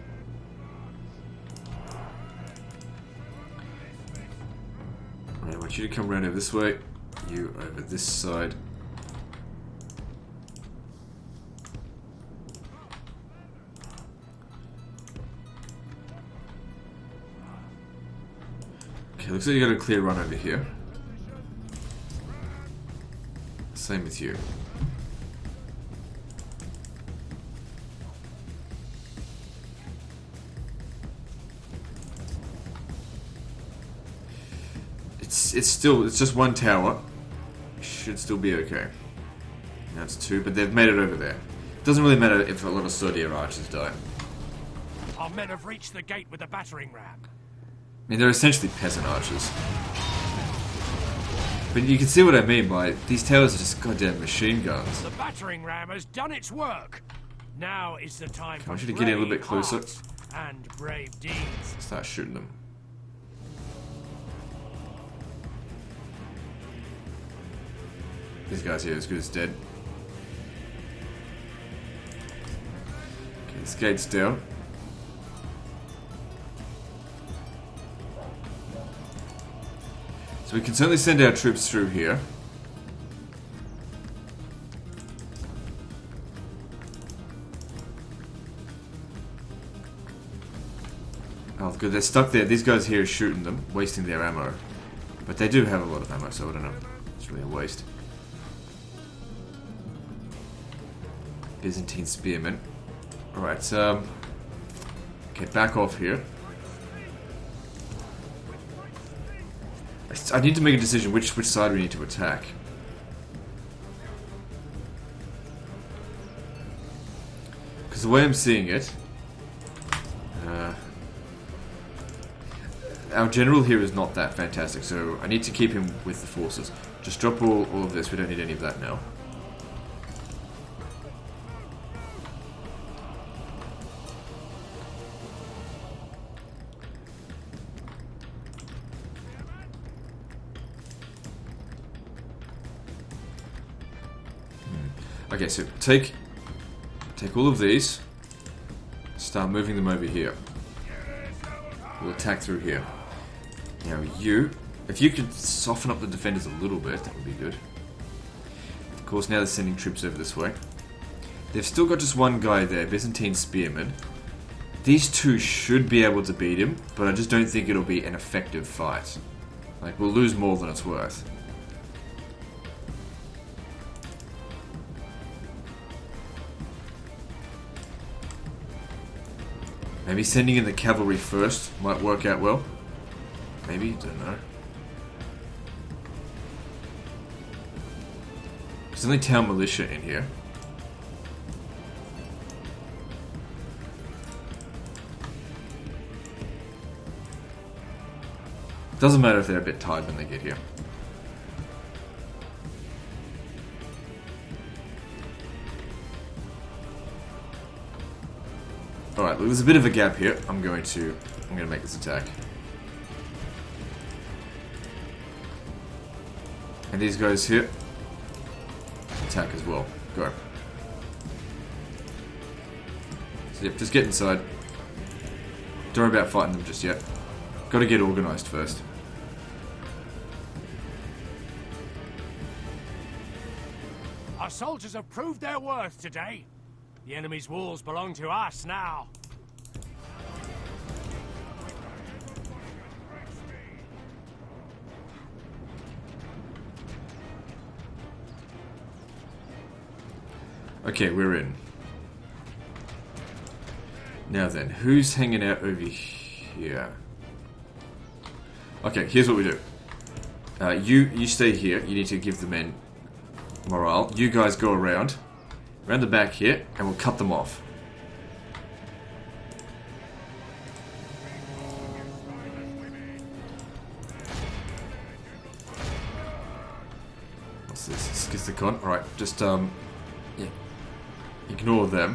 S1: Alright, I want you to come around over this way. You over this side. Okay, looks like you got a clear run over here. Same with you. It's just one tower. Should still be okay. That's two, but they've made it over there. Doesn't really matter if a lot of Sordier archers die.
S4: Our men have reached the gate with the battering ram.
S1: I mean, they're essentially peasant archers. But you can see what I mean by these towers are just goddamn machine guns.
S4: The battering ram has done its work. Now is the time for
S1: I want you to get in a little bit closer.
S4: hearts and brave deeds.
S1: Start shooting them. These guys here are as good as dead. Okay, this gate's down. So we can certainly send our troops through here. Oh, good, they're stuck there. These guys here are shooting them, wasting their ammo. But they do have a lot of ammo, so I don't know. It's really a waste. Byzantine spearmen. Alright, okay, back off here. I need to make a decision which side we need to attack. Because the way I'm seeing it, our general here is not that fantastic, so I need to keep him with the forces. Just drop all of this, we don't need any of that now. Okay, so take all of these, start moving them over here. We'll attack through here. Now if you could soften up the defenders a little bit, that would be good. Of course, now they're sending troops over this way. They've still got just one guy there, Byzantine spearmen. These two should be able to beat him, but I just don't think it'll be an effective fight. Like, we'll lose more than it's worth. Maybe sending in the cavalry first might work out well. Maybe, don't know. There's only town militia in here. Doesn't matter if they're a bit tired when they get here. Alright, look, there's a bit of a gap here. I'm gonna make this attack. And these guys here attack as well. Go. So yep, just get inside. Don't worry about fighting them just yet. Gotta get organized first.
S4: Our soldiers have proved their worth today. The enemy's walls belong to us now.
S1: Okay, we're in. Now then, who's hanging out over here? Okay, here's what we do. You stay here. You need to give the men morale. You guys go around the back here, and we'll cut them off. What's this? Schizicon? Alright, just, yeah. Ignore them.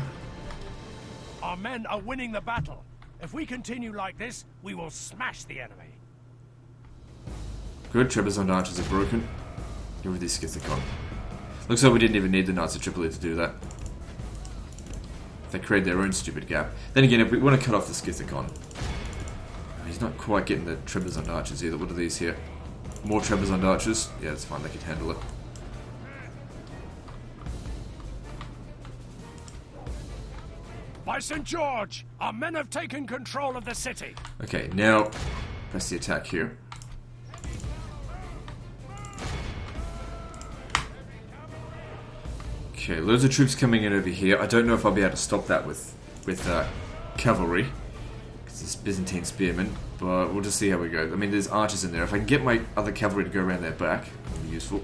S4: Our men are winning the battle. If we continue like this, we will smash the enemy.
S1: Good, Trebizond archers are broken. Get rid of this Schizicon. Looks like we didn't even need the Knights of Tripoli to do that. They create their own stupid gap. Then again, if we want to cut off the Schizicon, he's not quite getting the Trebizond archers either. What are these here? More Trebizond archers? Yeah, that's fine, they can handle it.
S4: By St. George, our men have taken control of the city.
S1: Okay, now press the attack here. Okay, loads of troops coming in over here. I don't know if I'll be able to stop that with cavalry, because it's Byzantine spearmen, but we'll just see how we go. I mean, there's archers in there. If I can get my other cavalry to go around their back, that'll be useful.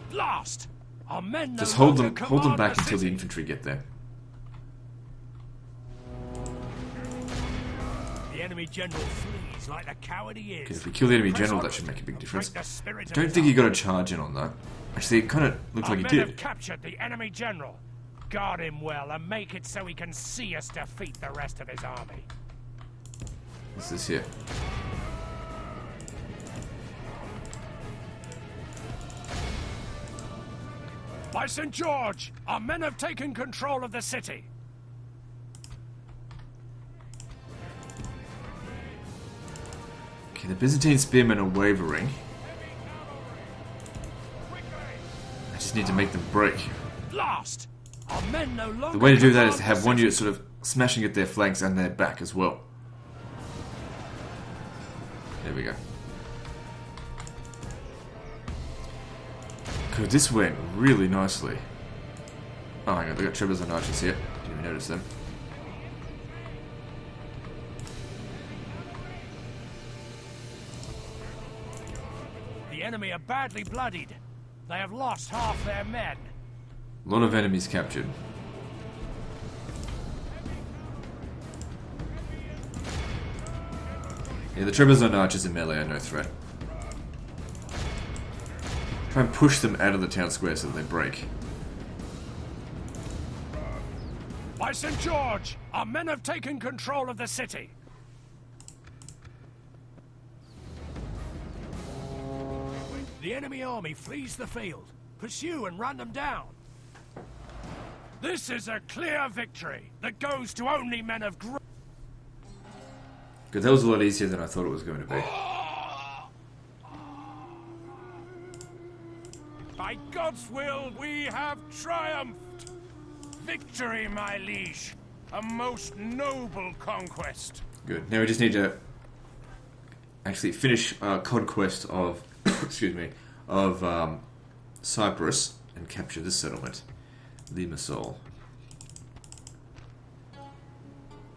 S4: Blast! Our men
S1: just hold them back until the infantry get there.
S4: The enemy general flees like the coward he is.
S1: Because if we kill the enemy general, that should make a big difference. I don't think he got a charge in on that. Actually, it kind of looked like he did.
S4: Our men have captured the enemy general. Guard him well and make it so he can see us defeat the rest of his army.
S1: What's this here?
S4: By St. George, our men have taken control of the city.
S1: Okay, the Byzantine spearmen are wavering. I just need to make them break.
S4: Blast! Our men no longer.
S1: The way to do that is to have one unit sort of smashing at their flanks and their back as well. There we go. Good, this went really nicely. Oh, hang on, they got Trebizond archers here. Didn't even notice them.
S4: The enemy are badly bloodied. They have lost half their men.
S1: A lot of enemies captured. Yeah, the Trebizond archers in melee are no threat. Try and push them out of the town square so that they break.
S4: By St. George, our men have taken control of the city. The enemy army flees the field. Pursue and run them down. This is a clear victory that goes to only men of great.
S1: Good, that was a lot easier than I thought it was going to be.
S4: By God's will, we have triumphed. Victory, my liege. A most noble conquest.
S1: Good. Now we just need to actually finish our conquest of, excuse me, of Cyprus and capture this settlement, Limassol.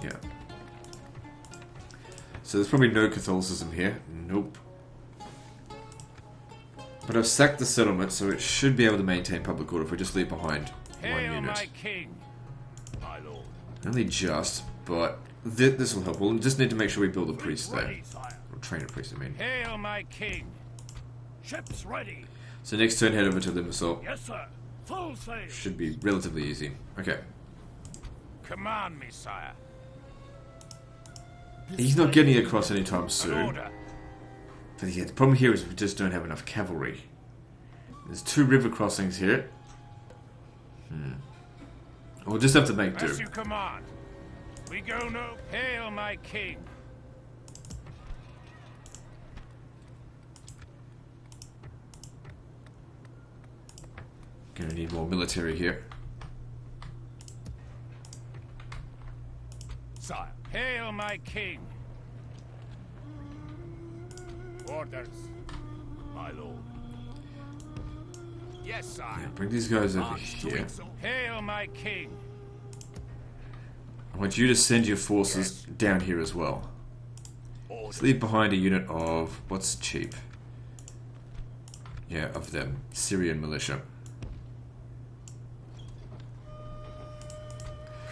S1: Yeah. So there's probably no Catholicism here. Nope. But I've sacked the settlement, so it should be able to maintain public order if we just leave behind one
S4: Hail,
S1: unit.
S4: my king. My lord.
S1: Only just, but this will help. We'll just need to make sure we build a priest there.
S4: Ready, sire.
S1: Or train a priest, I mean.
S4: Hail, my king. Ships ready.
S1: So next turn, head over to Limassol.
S4: Yes, sir. Full sail.
S1: Should be relatively easy. Okay.
S4: Command me, sire.
S1: He's not getting across anytime
S4: An
S1: soon.
S4: order.
S1: But yeah, the problem here is we just don't have enough cavalry. There's 2 river crossings here. We'll just have to make do.
S4: As you command. We go no. Hail, my king.
S1: Gonna need more military here.
S2: Sire.
S4: Hail, my king.
S2: Orders. My lord. Yes, sire.
S1: Yeah, bring these guys over
S2: March to
S1: here.
S2: Windsor.
S4: Hail, my king.
S1: I want you to send your forces down here as well.
S2: Orders.
S1: Let's leave behind a unit of what's cheap. Yeah, of them Syrian militia.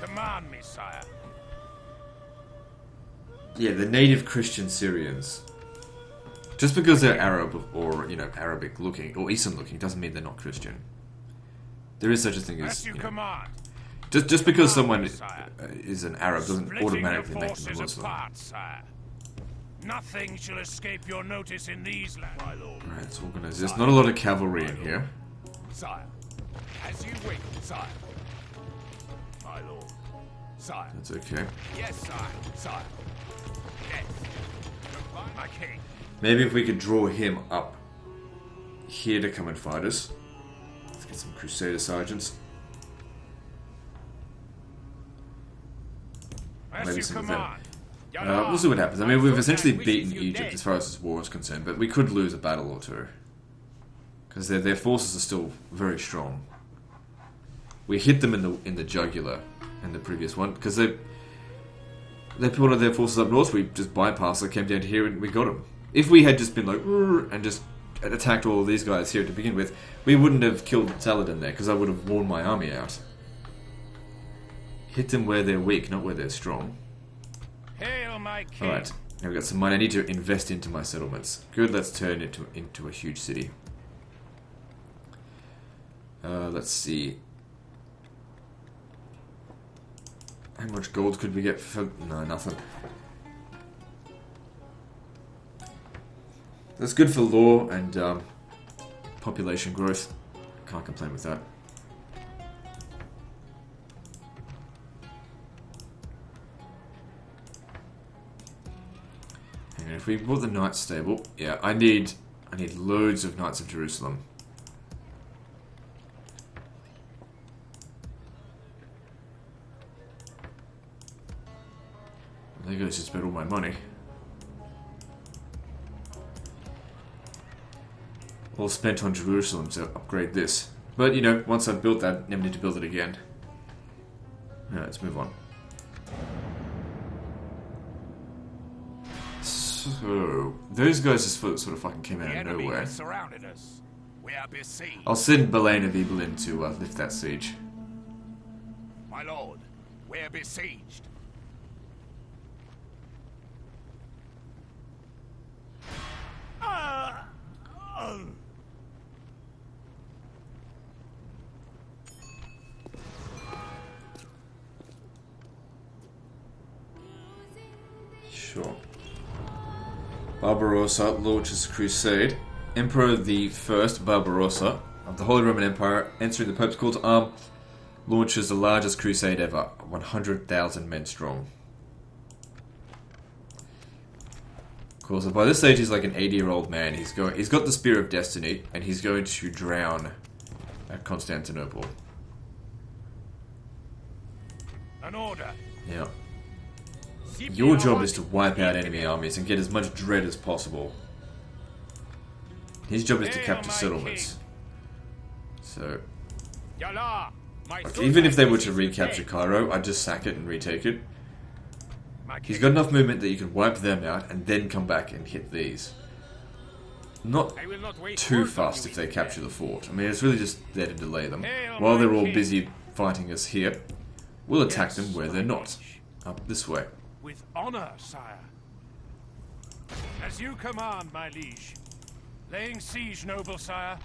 S4: Command me, sire.
S1: Yeah, the native Christian Syrians. Just because they're Arab or, you know, Arabic looking or Eastern looking doesn't mean they're not Christian. There is such a thing as,
S4: As you
S1: you know,
S4: command.
S1: just because someone
S4: Sire.
S1: is an Arab doesn't
S4: Splitting
S1: automatically
S4: the
S1: make them a
S4: forces
S1: Muslim.
S4: apart, sire. Nothing shall escape your notice in these lands.
S2: My lord.
S1: Alright, let's organize this. Not a lot of cavalry in here.
S2: Sire. As you wish, sire. My lord. Sire.
S1: That's okay.
S2: Yes, sire. Sire. Yes. Goodbye,
S4: My king.
S1: Maybe if we could draw him up here to come and fight us. Let's get some Crusader sergeants.
S4: As
S1: Maybe
S4: you
S1: some of them.
S4: command.
S1: We'll see what happens. I mean, we've essentially beaten Egypt as far as this war is concerned, but we could lose a battle or two. Because their forces are still very strong. We hit them in the jugular in the previous one, because they put one of their forces up north, we just bypassed it, came down here, and we got them. If we had just been like, and just attacked all of these guys here to begin with, we wouldn't have killed Saladin there, because I would have worn my army out. Hit them where they're weak, not where they're strong.
S4: Hail, my king.
S1: Alright, now we've got some money. I need to invest into my settlements. Good, let's turn it into a huge city. Let's see. How much gold could we get for... No, nothing. That's good for law and population growth. Can't complain with that. And if we bought the Knights stable, yeah, I need loads of Knights of Jerusalem. There goes just spent all my money. All spent on Jerusalem to upgrade this. But, you know, once I've built that, never need to build it again. Alright, let's move on. So, those guys just sort of fucking came
S2: The
S1: out of
S2: enemy
S1: nowhere.
S2: has surrounded us. We are besieged.
S1: I'll send Belaine of Evelyn to lift that siege.
S2: My lord, we're besieged.
S1: Sure. Barbarossa launches crusade. Emperor the First Barbarossa of the Holy Roman Empire, answering the Pope's call to arm, launches the largest crusade ever, 100,000 men strong. Of course, by this stage he's like an 80-year-old man. He's got the Spear of Destiny, and he's going to drown at Constantinople.
S4: An order.
S1: Yeah. Your job is to wipe out enemy armies and get as much dread as possible. His job is to capture settlements. So,
S4: Yalla, my
S1: even if they were to recapture Cairo, I'd just sack it and retake it. He's got enough movement that you could wipe them out and then come back and hit these. Not too fast if they capture the fort. I mean, it's really just there to delay them. While they're all busy fighting us here, we'll attack them where they're not. Up this way.
S4: With honor, sire. As you command, my liege. Laying siege, noble sire.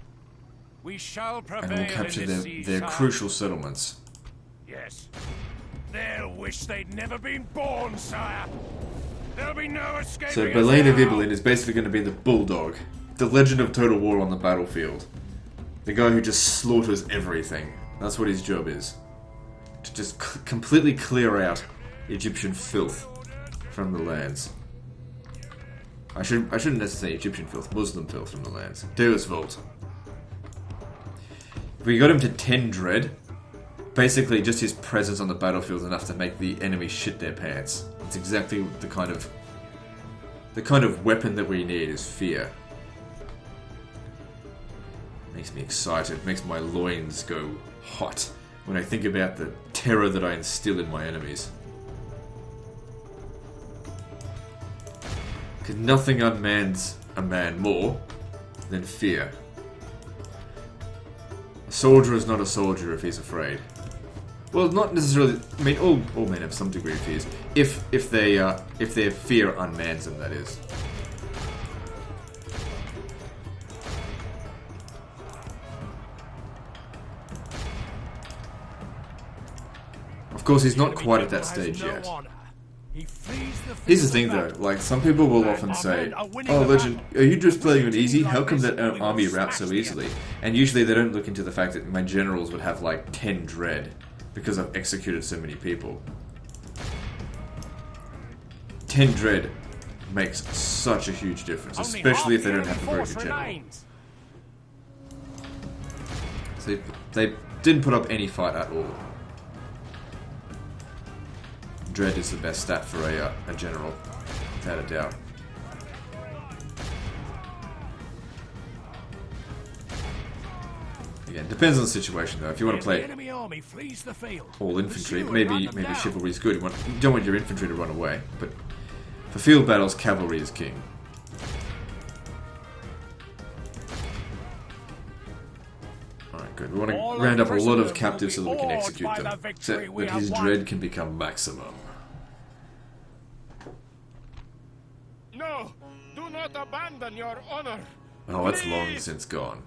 S4: We shall prevail
S1: And we'll capture
S4: in this siege,
S1: their
S4: sire.
S1: crucial settlements.
S4: Yes. They'll wish they'd never been born, sire. There'll be no escaping.
S1: So Belain of Ibelin is basically going to be the Bulldog, the Legend of Total War on the battlefield. The guy who just slaughters everything. That's what his job is. To just completely clear out Egyptian filth from the lands. I shouldn't necessarily say Egyptian filth, Muslim filth from the lands. DEUS VULT. If we got him to 10 dread, basically just his presence on the battlefield is enough to make the enemy shit their pants. It's exactly the kind of weapon that we need is fear. Makes me excited, makes my loins go hot when I think about the terror that I instill in my enemies. Because nothing unmans a man more than fear. A soldier is not a soldier if he's afraid. Well, not necessarily. I mean, all men have some degree of fears. If their fear unmans them, that is. Of course, he's not quite at that stage yet. Here's the thing, though. Like, some people will often say, "Oh, Legend, are you just playing it easy? How come that army routes so easily?" And usually they don't look into the fact that my generals would have like 10 dread because I've executed so many people. 10 dread makes such a huge difference, especially if they don't have a very good general. So they didn't put up any fight at all. Dread is the best stat for a general, without a doubt. Again, depends on the situation though. If you want to play all infantry, maybe chivalry is good. You don't want your infantry to run away, but for field battles, cavalry is king. Alright, good. We want to round up a lot of captives so that we can execute them, so that his dread can become maximum.
S2: No, do not abandon your honor.
S1: Oh, that's long since gone.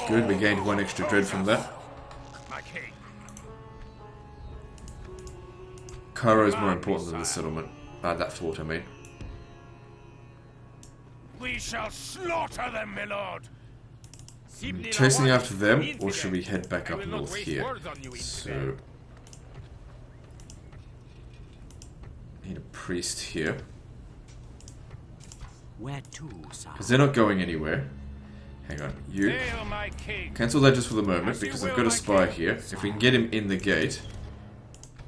S1: Good, we gained 1 extra dread from that. Cairo is more important than the settlement. That fort, I mean.
S4: We shall slaughter them, my lord.
S1: Chasing after them, or should we head back up north here? So, need a priest here.
S3: Where to, sir?
S1: Because they're not going anywhere. Hang on, you. Cancel that just for the moment, because I've got a spy here. If we can get him in the gate.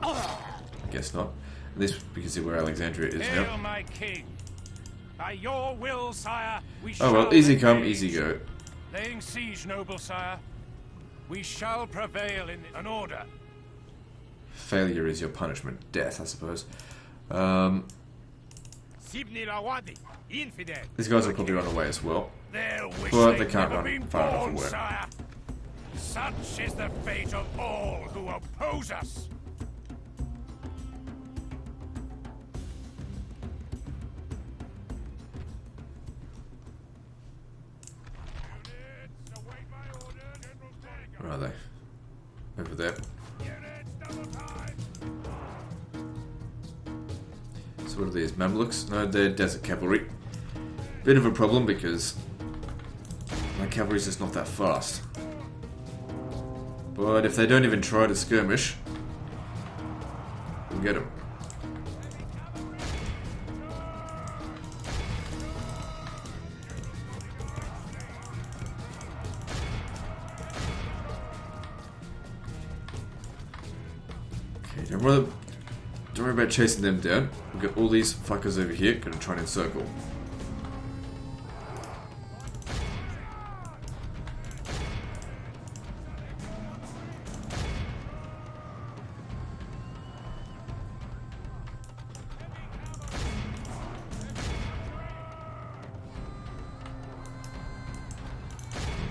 S1: I guess not. At least we can see where Alexandria is now.
S4: By your will, sire, we
S1: Oh well, easy come, easy go.
S4: Laying siege, noble sire. We shall prevail in an order.
S1: Failure is your punishment. Death, I suppose. These guys will probably run away as well. But they can't run far enough away.
S4: Sire. Such is the fate of all who oppose us.
S1: Where are they? Over there. So what are these? Mamluks? No, they're desert cavalry. Bit of a problem because my cavalry's just not that fast. But if they don't even try to skirmish, we'll get them. Don't worry about chasing them down. We've got all these fuckers over here, gonna try and encircle.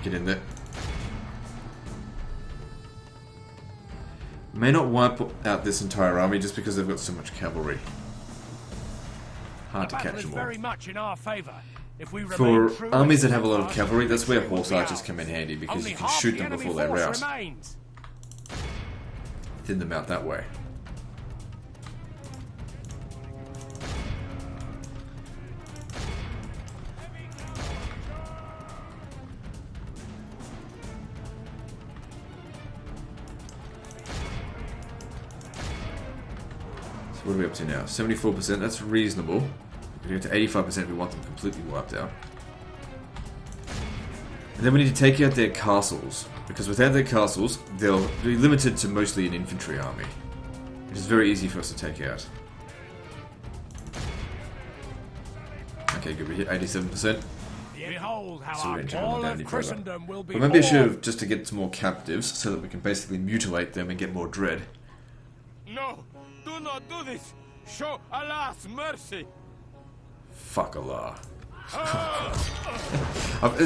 S1: Get in there. May not wipe out this entire army just because they've got so much cavalry. Hard to catch them all.
S4: Very much in our favor. If we
S1: For
S4: remain true
S1: armies
S4: to
S1: that have a lot of
S4: our
S1: cavalry, that's where
S4: victory will
S1: horse
S4: be
S1: archers
S4: ours.
S1: come in handy, because
S4: Only
S1: you can
S4: half
S1: shoot
S4: the
S1: them
S4: enemy
S1: before they
S4: force
S1: rout.
S4: remains.
S1: Thin them out that way. What are we up to now? 74%, that's reasonable. We can get to 85% if we want them completely wiped out. And then we need to take out their castles, because without their castles, they'll be limited to mostly an infantry army. It is very easy for us to take out. Okay, good, we hit 87%.
S4: Behold how
S1: So we
S4: our
S1: didn't turn
S4: all
S1: them down
S4: of
S1: any further.
S4: Christendom will be
S1: But maybe I should
S4: born.
S1: have, just to get some more captives, so that we can basically mutilate them and get more dread.
S2: No, do not do this. Show Allah's mercy.
S1: Fuck Allah.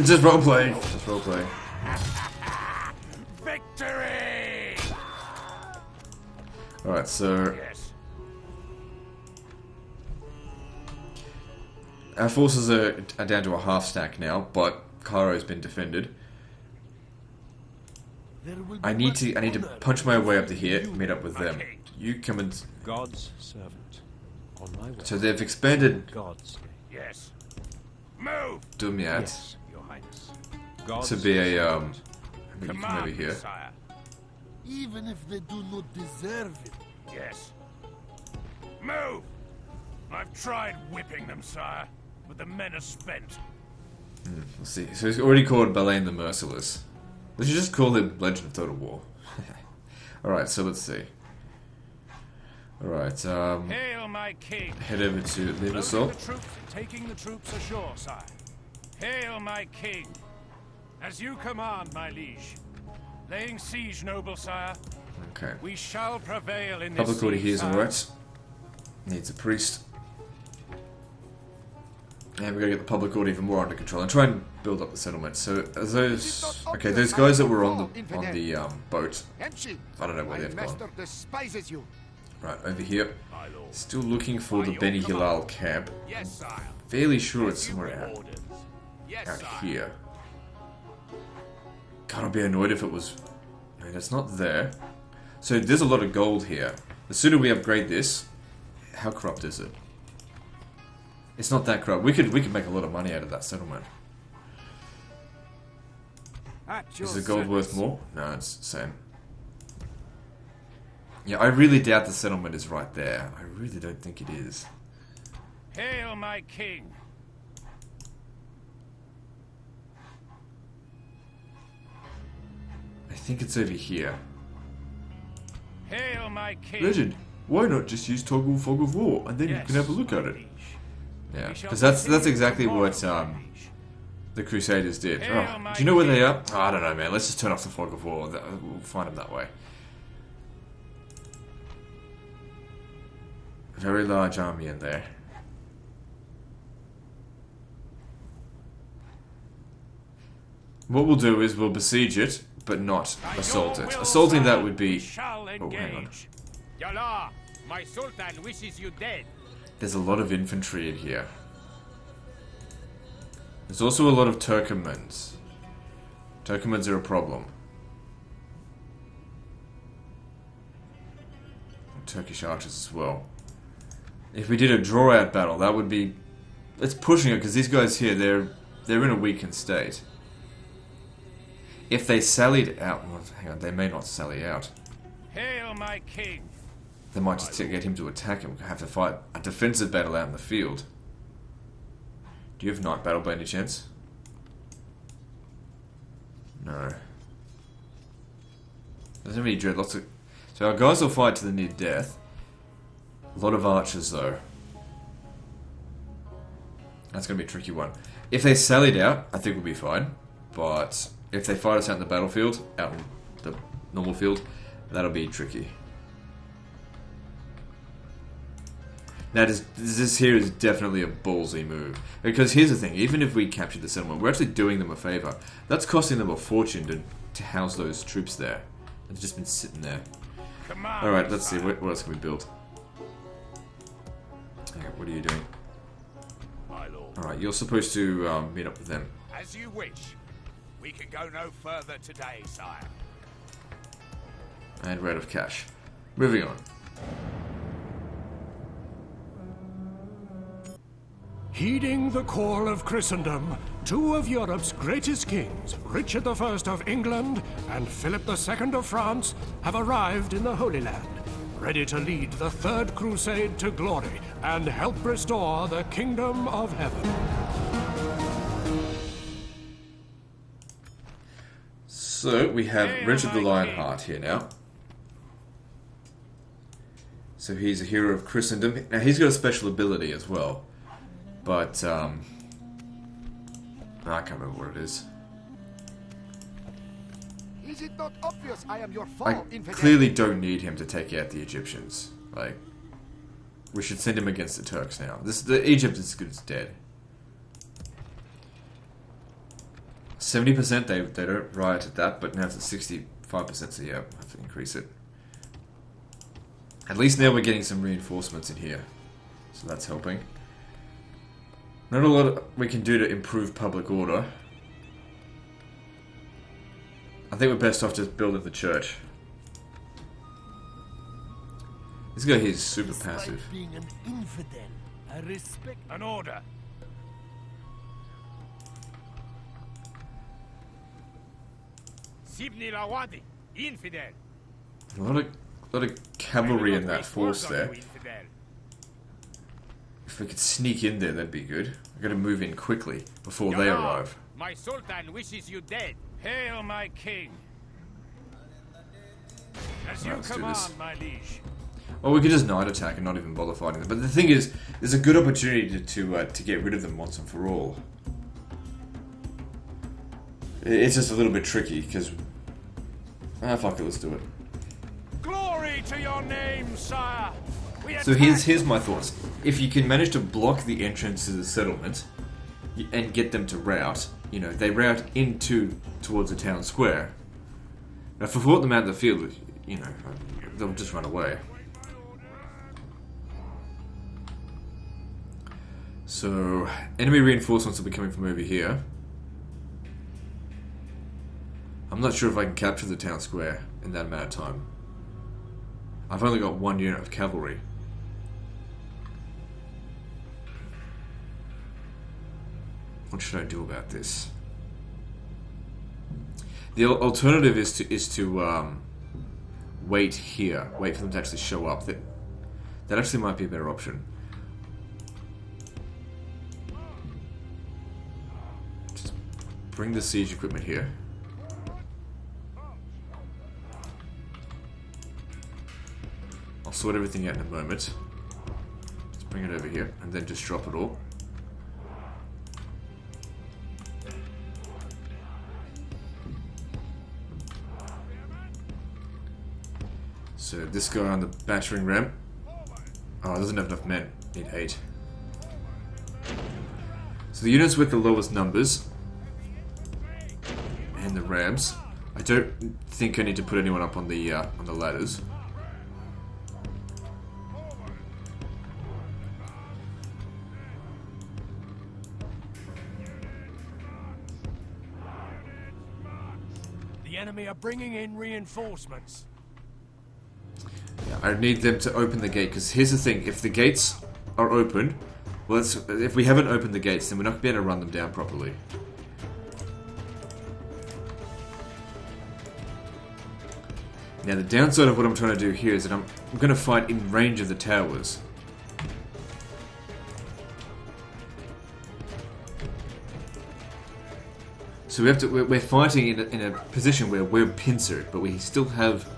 S1: Just roleplay. Just roleplay.
S4: Victory!
S1: Alright, so
S4: Yes.
S1: our forces are down to a half stack now, but Cairo's been defended.
S3: There will be
S1: I need to
S3: much honor
S1: punch my way up to
S3: in
S1: here,
S3: you.
S1: meet up with them. You come and...
S5: God's servant. On my way.
S1: So they've expanded
S5: God's name.
S4: Yes. Move!
S1: Dumyat
S5: Yes, Your Highness. God's
S1: to be a,
S5: servant.
S1: you come over
S4: Command,
S1: here.
S4: sire.
S3: Even if they do not deserve it.
S4: Yes. Move! I've tried whipping them, sire, but the men are spent.
S1: Let's see. So he's already called Balaam the Merciless. We should just call him Legend of Total War. Alright, so let's see. Alright,
S4: Hail, my king!
S1: head over to Leave
S4: Loading
S1: Assault.
S4: the troops, taking the troops ashore, sire. Hail, my king! As you command, my liege. Laying siege, noble sire.
S1: Okay.
S4: We shall prevail in this
S1: Public order
S4: siege,
S1: here is
S4: sire.
S1: alright. Needs a priest. And we're gonna get the public order even more under control and try and build up the settlement. So as those, okay, those guys that were on the boat, I don't know where they've gone.
S6: Despises you.
S1: Right over here,
S2: My lord.
S1: still looking for the
S2: By
S1: Beni
S2: your
S1: Hilal camp.
S2: Yes, sire.
S1: Fairly sure it's
S2: You
S1: somewhere
S2: give
S1: out,
S2: orders. Yes,
S1: out
S2: sire.
S1: here. God, I'd be annoyed if it was. I mean, it's not there. So there's a lot of gold here. The sooner we upgrade this, how corrupt is it? It's not that corrupt. We could make a lot of money out of that settlement. Is the gold worth more? No, it's the same. Yeah, I really doubt the settlement is right there. I really don't think it is.
S4: Hail, my king!
S1: I think it's over here.
S4: Hail, my king!
S1: Legend, why not just use Toggle Fog of War and then you
S4: Yes,
S1: can have a look
S4: my
S1: at it?
S4: liege.
S1: Yeah,
S4: We shall
S1: because that's
S4: continue
S1: exactly
S4: tomorrow,
S1: what
S4: my liege.
S1: the Crusaders did.
S4: Hail,
S1: Oh,
S4: my
S1: do you know where they
S4: king.
S1: are? Oh, I don't know, man. Let's just turn off the Fog of War. We'll find them that way. A very large army in there. What we'll do is we'll besiege it, but not
S4: By
S1: assault
S4: your
S1: it.
S4: will,
S1: Assaulting that
S4: sire,
S1: would
S4: we
S1: be...
S4: shall
S1: Oh, hang on.
S4: engage.
S2: Yallah, my sultan wishes you dead.
S1: There's a lot of infantry in here. There's also a lot of Turkomans. Turkomans are a problem. Turkish archers as well. If we did a draw-out battle, that would be... It's pushing it, because these guys here, they're in a weakened state. If they sallied out... Well, hang on, they may not sally out.
S4: Hail, my king!
S1: They might just get him to attack him. We'll have to fight a defensive battle out in the field. Do you have night battle by any chance? No. There's not really dread. Lots of... So our guys will fight to the near death. A lot of archers though. That's going to be a tricky one. If they sallied out, I think we'll be fine. But if they fight us out in the battlefield, out in the normal field, that'll be tricky. Now, this here is definitely a ballsy move. Because here's the thing, even if we capture the settlement, we're actually doing them a favour. That's costing them a fortune to house those troops there. They've just been sitting there.
S4: Command,
S1: Alright, let's see,
S4: sire.
S1: what else can we build? Okay, what are you doing?
S2: My lord.
S1: Alright, you're supposed to meet up with them.
S2: As you wish. We can go no further today, sire.
S1: And we're out of cash. Moving on.
S6: Heeding the call of Christendom, two of Europe's greatest kings, Richard I of England and Philip II of France, have arrived in the Holy Land, ready to lead the Third Crusade to glory and help restore the Kingdom of Heaven.
S1: So, we have Richard the Lionheart here now. So he's a hero of Christendom. Now, he's got a special ability as well. But, I can't remember what it is.
S3: Is it not obvious I am your foe,
S1: I
S3: infidel?
S1: clearly don't need him to take out the Egyptians. Like, we should send him against the Turks now. The Egypt is as good as dead. 70%, they don't riot at that, but now it's at 65%, so yeah, I have to increase it. At least now we're getting some reinforcements in here. So that's helping. Not a lot we can do to improve public order. I think we're best off just building the church. This guy here is super
S3: Despite
S1: passive.
S3: being an infidel, I respect...
S4: An order.
S2: Sibni Lawadi, infidel.
S1: A lot of cavalry in that force there. If we could sneak in there, that'd be good. I've got to move in quickly before they arrive.
S2: My sultan wishes you dead.
S4: Hail, my king. As you
S1: Let's do this.
S4: command, my liege.
S1: Or we could just night attack and not even bother fighting them. But the thing is, there's a good opportunity to get rid of them once and for all. It's just a little bit tricky, because... Ah, fuck it, let's do it.
S4: Glory to your name, sire. We
S1: So
S4: attack.
S1: here's my thoughts. If you can manage to block the entrance to the settlement and get them to rout, you know, they rout towards the town square. Now, if we fought them out in the field, you know, they'll just run away. So, enemy reinforcements will be coming from over here. I'm not sure if I can capture the town square in that amount of time. I've only got one unit of cavalry. What should I do about this? The alternative is to wait here, wait for them to actually show up. That actually might be a better option. Just bring the siege equipment here. I'll sort everything out in a moment. Let's bring it over here and then just drop it all. So this guy on the battering ram. Oh, doesn't have enough men. Need 8. So the units with the lowest numbers and the rams. I don't think I need to put anyone up on the ladders.
S6: The enemy are bringing in reinforcements.
S1: Yeah, I need them to open the gate, because here's the thing, if the gates are open, well, if we haven't opened the gates, then we're not going to be able to run them down properly. Now, the downside of what I'm trying to do here is that I'm going to fight in range of the towers. So we're fighting in a position where we're pincered, but we still have...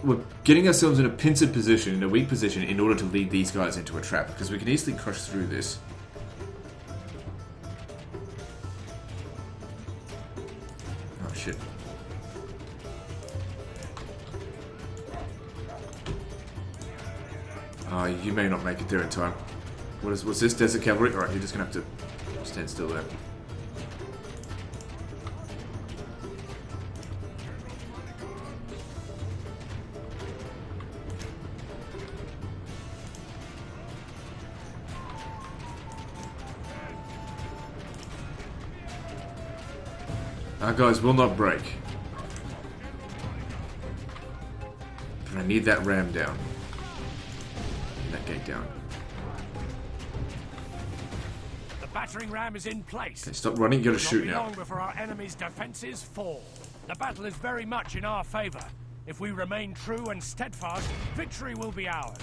S1: We're getting ourselves in a pincered position, in a weak position, in order to lead these guys into a trap, because we can easily crush through this. Oh shit. You may not make it there in time. What's this? Desert Cavalry? Alright, you're just gonna have to stand still there. Our guys will not break. But I need that ram down. And that gate down.
S4: The battering ram is in place.
S1: Okay, stop running, you gotta shoot
S4: Not
S1: now.
S4: long before our enemy's defenses fall. The battle is very much in our favor. If we remain true and steadfast, victory will be ours.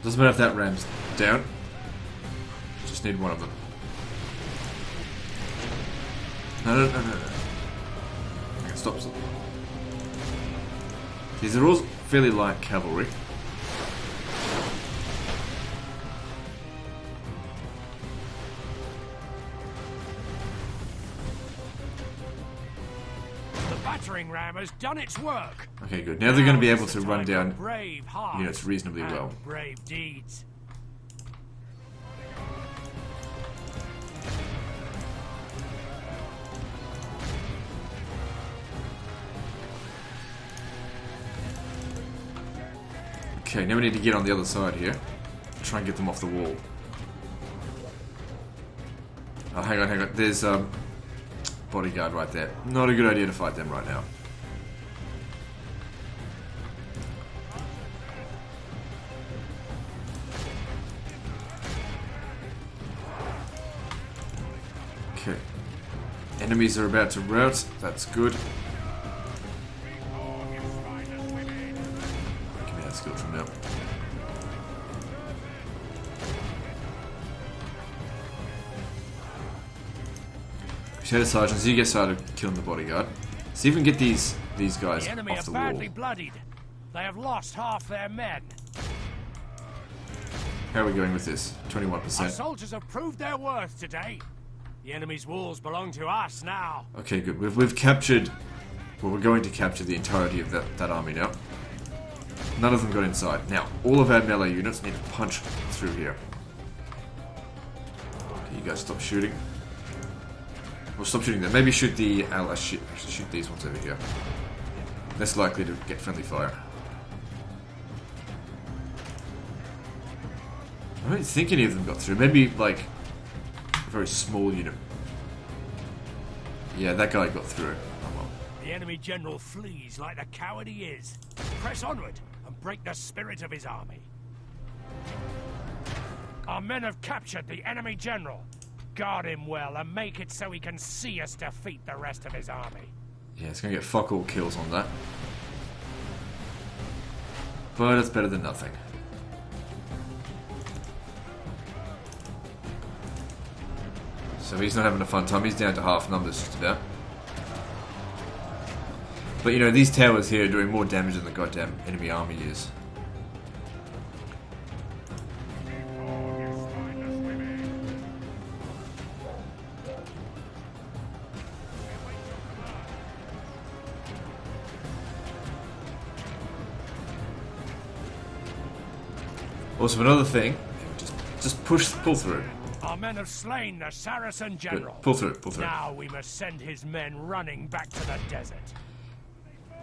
S1: Doesn't matter if that ram's down. Just need one of them. No. Okay, stop. These are all fairly light cavalry.
S4: The battering ram has done its work.
S1: Okay, good. Now they're going to be able
S4: is
S1: to
S4: the
S1: run
S4: time for
S1: down
S4: brave hearts
S1: units reasonably
S4: and
S1: well.
S4: brave deeds.
S1: Okay, now we need to get on the other side here. Try and get them off the wall. Oh, hang on. There's bodyguard right there. Not a good idea to fight them right now. Okay. Enemies are about to rout. That's good. Give me that skill from now. Crusader sergeants, you get started killing the bodyguard. See if we can get these guys
S4: The enemy
S1: off
S4: are
S1: the wall.
S4: badly bloodied. They have lost half their men.
S1: How are we going with this?
S4: Our
S1: 21%.
S4: soldiers have proved their worth today. The enemy's walls belong to us now.
S1: Okay, good. We've captured. Well, we're going to capture the entirety of that army now. None of them got inside. Now, all of our melee units need to punch through here. Okay, you guys stop shooting. Well, stop shooting them. Maybe shoot the allies. Shoot these ones over here. Less likely to get friendly fire. I don't think any of them got through. Maybe, like, a very small unit. Yeah, that guy got through. Oh well.
S4: The enemy general flees like the coward he is. Press onward and break the spirit of his army. Our men have captured the enemy general. Guard him well and make it so he can see us defeat the rest of his army.
S1: Yeah, it's gonna get fuck all kills on that. But it's better than nothing. So he's not having a fun time. He's down to half numbers just about. But you know, these towers here are doing more damage than the goddamn enemy army is. Also, another thing, just pull through.
S4: Our men have slain the Saracen
S1: Good.
S4: general.
S1: Pull through.
S4: Now we must send his men running back to the desert.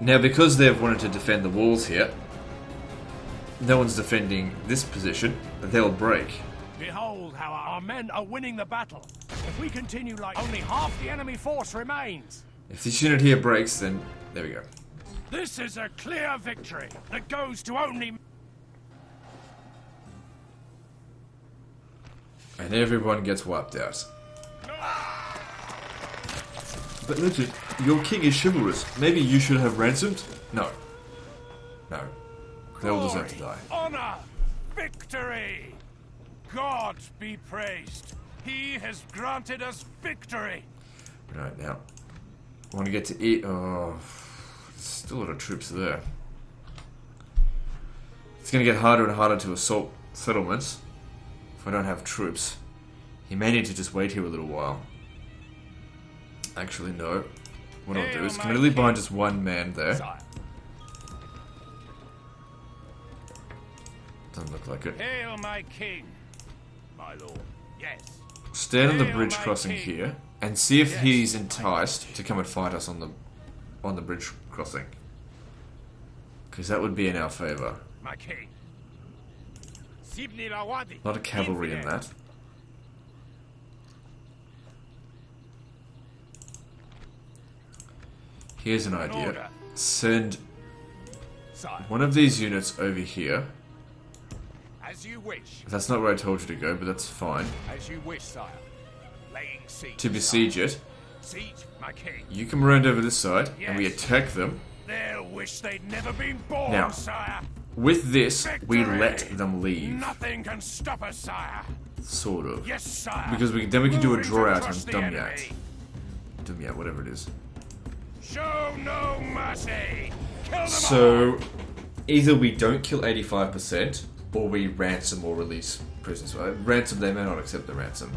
S1: Now, because they've wanted to defend the walls here, no one's defending this position. They'll break.
S4: Behold how our men are winning the battle. If we continue like only half the enemy force remains.
S1: If this unit here breaks, then there we go.
S4: This is a clear victory that goes to only...
S1: And everyone gets wiped out. But legit, your king is chivalrous. Maybe you should have ransomed? No. No. They all deserve to die.
S4: Honor! Victory! God be praised. He has granted us victory.
S1: Right, now. I want to get to eat. Oh, there's still a lot of troops there. It's going to get harder and harder to assault settlements if I don't have troops. He may need to just wait here a little while. Actually, no. What I'll do is committedly bind just one man there.
S4: Sire.
S1: Doesn't look like it.
S4: Hail my king.
S2: My lord.
S4: Yes.
S1: Stand on the
S4: Hail
S1: bridge
S4: my
S1: crossing
S4: king.
S1: here and see if
S4: Yes,
S1: he's
S4: my
S1: enticed to come and fight us on the bridge crossing. Because that would be in our favour.
S4: My king.
S1: A lot of cavalry in that. Here's an idea. Send one of these units over here.
S2: As you wish.
S1: That's not where I told you to go, but that's fine.
S2: As you wish, sire. Laying siege.
S1: To besiege it.
S2: Siege, my king.
S1: You come around over this side, and we attack them.
S4: They'll wish they'd never been born,
S1: Now,
S4: sire.
S1: with this, we
S4: Victory!
S1: let them leave.
S4: Nothing can stop us, sire.
S1: Sort of.
S4: Yes, sire.
S1: Because then we can do a
S4: Moving
S1: draw
S4: to
S1: out on
S4: crush the
S1: Dumyat.
S4: enemy.
S1: Dumyat, whatever it is.
S4: Show no mercy. Kill them all.
S1: So, either we don't kill 85%, or we ransom or release prisoners. Ransom, they may not accept the ransom.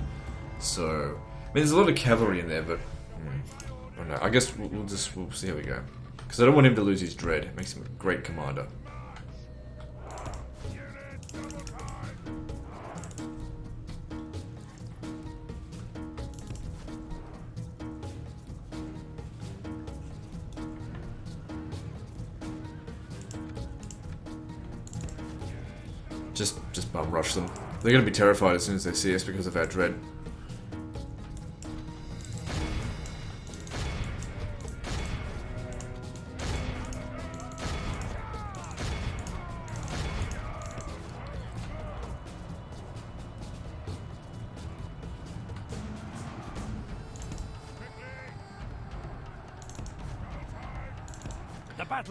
S1: So, I mean, there's a lot of cavalry in there, but I don't know. I guess we'll see how we go. Because I don't want him to lose his dread. It makes him a great commander. Just bum rush them. They're going to be terrified as soon as they see us because of our dread.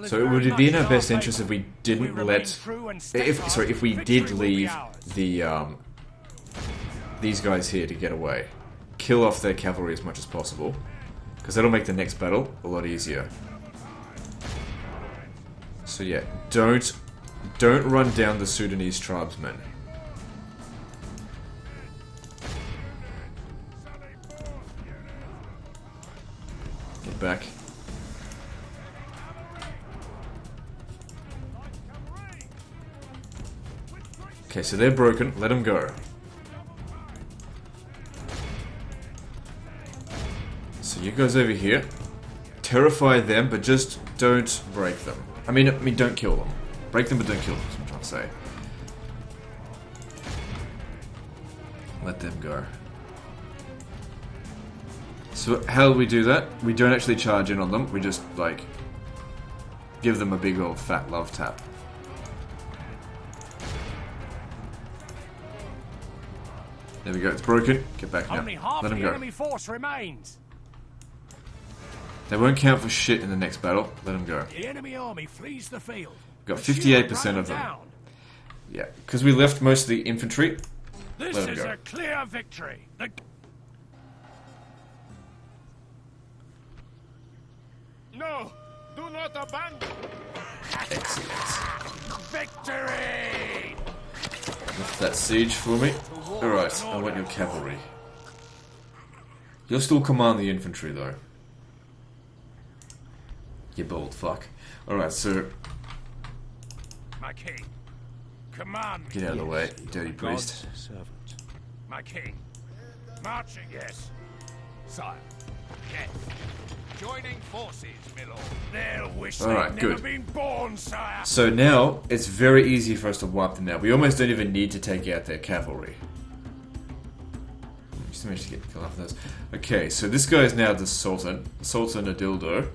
S1: So it would be in our best interest if we didn't let, if we did leave the these guys here to get away, kill off their cavalry as much as possible, because that'll make the next battle a lot easier. So yeah, don't run down the Sudanese tribesmen. Get back. Okay, so they're broken. Let them go. So you guys over here, terrify them, but just don't break them. I mean, don't kill them. Break them, but don't kill them. That's what I'm trying to say. Let them go. So how do we do that? We don't actually charge in on them. We just like give them a big old fat love tap. There we go, it's broken. Get back now.
S4: Only half
S1: Let
S4: the
S1: him go.
S4: enemy force remains.
S1: They won't count for shit in the next battle. Let them go.
S4: The enemy army flees the field.
S1: Got 58% of them.
S4: Down.
S1: Yeah, because we left most of the infantry.
S4: This
S1: Let 'em
S4: is
S1: go.
S4: a clear victory.
S2: No! Do not abandon!
S1: Excellent.
S4: Victory!
S1: Lift that siege for me. Alright, I want your cavalry. You'll still command the infantry, though. You bold fuck. Alright, so
S4: My king, command me.
S1: get out of the way, you dirty priest.
S5: God's servant.
S4: My king, marching. Yes,
S2: Sire. Yes. Joining forces, my lord.
S4: they'll wish
S1: Alright,
S4: they'd never
S1: good.
S4: been born, sire.
S1: So now, it's very easy for us to wipe them out. We almost don't even need to take out their cavalry. Just managed to get kill off those. Okay, so this guy is now the Sultan. Sultan Adildo.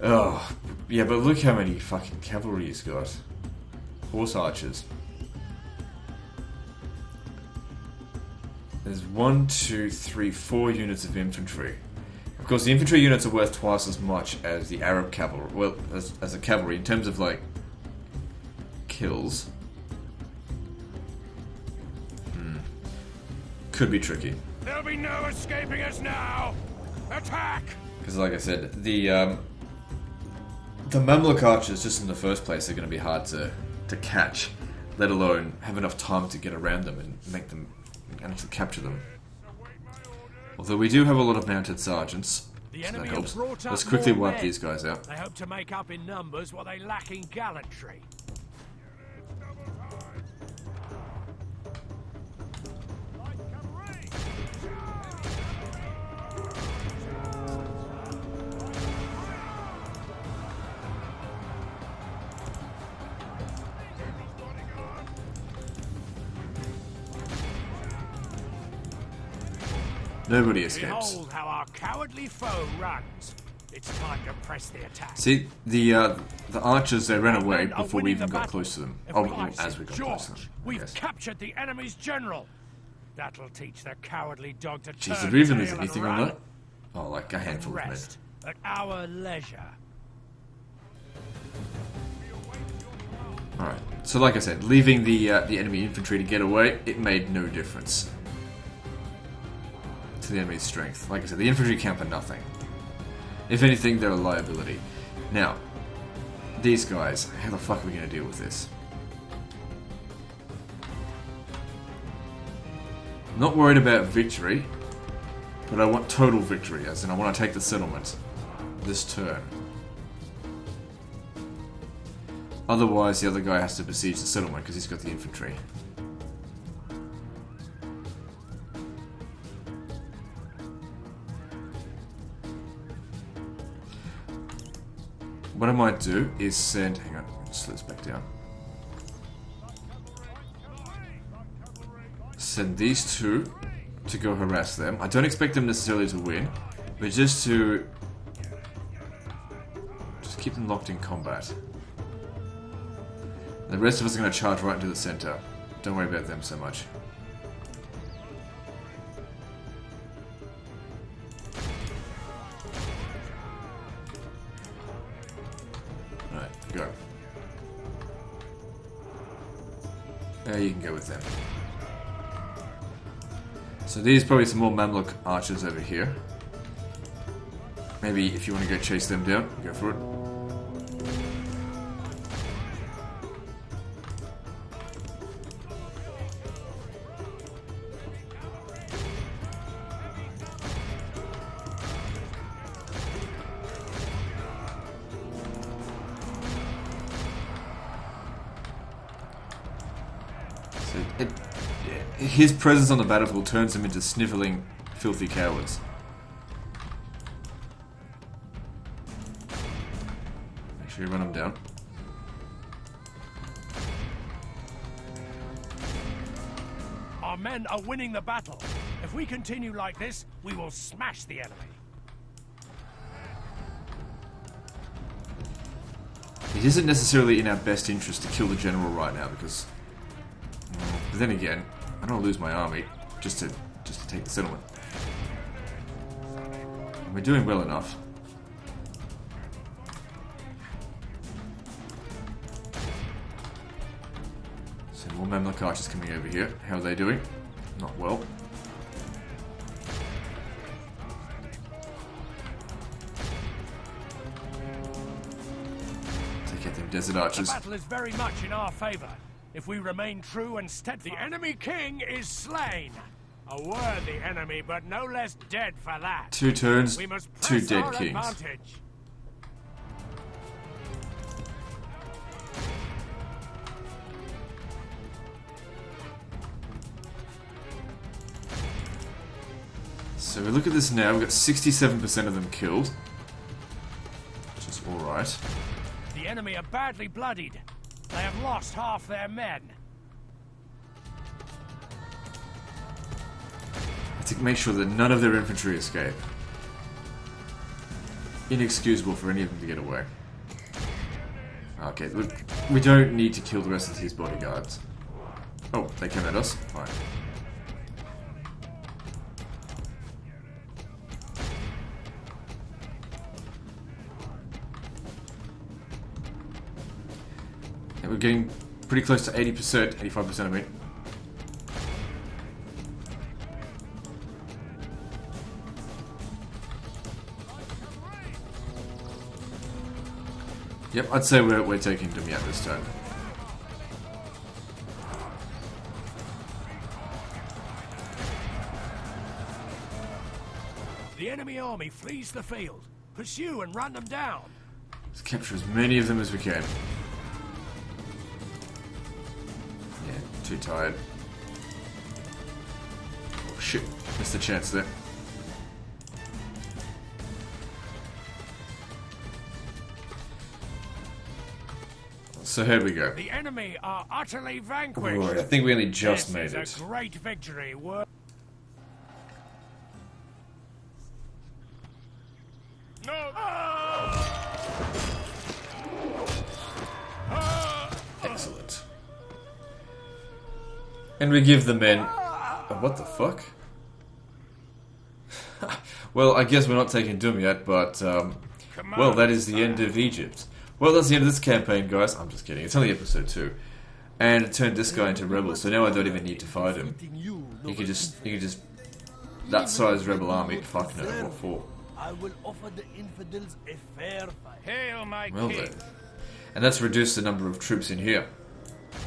S1: Oh, yeah, but look how many fucking cavalry he's got. Horse archers. There's 1, 2, 3, 4 units of infantry. Of course, the infantry units are worth twice as much as the Arab cavalry. Well, as a cavalry, in terms of, like, kills. Could be tricky.
S4: There'll be no escaping us now. Attack!
S1: Because, like I said, the Mamluk archers, just in the first place, are going to be hard to catch, let alone have enough time to get around them and make them and to capture them. Although we do have a lot of mounted sergeants,
S4: The
S1: so that
S4: enemy
S1: helps.
S4: have brought up
S1: Let's quickly
S4: more
S1: wipe
S4: men.
S1: these guys out.
S4: They hope to make up in numbers what they lack in gallantry.
S1: Nobody escapes.
S3: Behold how our cowardly foe runs. It's time to press the attack.
S1: See, the archers, they ran away
S3: Men are
S1: before we
S3: winning
S1: even
S3: the
S1: got
S3: battle.
S1: close to them.
S3: If
S1: Oh,
S3: we
S1: well,
S3: like
S1: as
S3: St.
S1: we got
S3: George,
S1: close to them.
S3: we've
S1: Yes.
S3: captured the enemy's general. That'll teach the cowardly dog to
S1: Jeez,
S3: turn
S1: did we even
S3: tail
S1: lose
S3: and
S1: anything on
S3: run.
S1: that? Oh, like a handful of men.
S3: Rest at our leisure.
S1: Alright, so like I said, leaving the enemy infantry to get away, it made no difference to the enemy's strength. Like I said, the infantry count for nothing. If anything, they're a liability. Now, these guys, how the fuck are we going to deal with this? I'm not worried about victory, but I want total victory, as in I want to take the settlement this turn. Otherwise, the other guy has to besiege the settlement because he's got the infantry. What I might do is send... Hang on, slow this back down. Send these two to go harass them. I don't expect them necessarily to win, but just to... just keep them locked in combat. The rest of us are going to charge right into the center. Don't worry about them so much. Alright, go. You can go with them. So these are probably some more Mamluk archers over here. Maybe if you want to go chase them down, go for it. His presence on the battlefield turns them into sniveling, filthy cowards. Make sure you run them down.
S3: Our men are winning the battle. If we continue like this, we will smash the enemy.
S1: It isn't necessarily in our best interest to kill the general right now because... But then again, I don't want to lose my army just to take the settlement. And we're doing well enough. So more Mamluk archers coming over here. How are they doing? Not well. Take out them desert archers.
S3: The battle is very much in our favor. If we remain true and steadfast, the enemy king is slain. A worthy enemy, but no less dead for that.
S1: 2 turns,
S3: We must
S1: 2
S3: press
S1: dead
S3: our
S1: kings.
S3: advantage.
S1: So we look at this now, we've got 67% of them killed. Which is alright.
S3: The enemy are badly bloodied. They have lost half their men.
S1: To make sure that none of their infantry escape. Inexcusable for any of them to get away. Okay, we don't need to kill the rest of his bodyguards. Oh, they came at us? Fine. And we're getting pretty close to 80%, 85% I mean. Yep, I'd say we're taking Dumyat this turn.
S3: The enemy army flees the field. Pursue and run them down.
S1: Let's capture as many of them as we can. Yeah, too tired. Oh shit, missed the chance there. So here we go.
S3: The enemy are utterly vanquished.
S1: Alright, I think we only just
S3: This
S1: made
S3: is
S1: it.
S3: a great victory.
S1: Excellent. And we give the men... Oh, what the fuck? Well, I guess we're not taking Doom yet, but... well, that is the end of Egypt. Well, that's the end of this campaign, guys. I'm just kidding. It's only episode 2. And it turned this guy into rebel, so now I don't even need to fight him. You could just... That size rebel army, fuck no, what for?
S7: I will offer the infidels a fair fight.
S4: Hail, my
S1: Well
S4: king.
S1: then. And that's reduced the number of troops in here.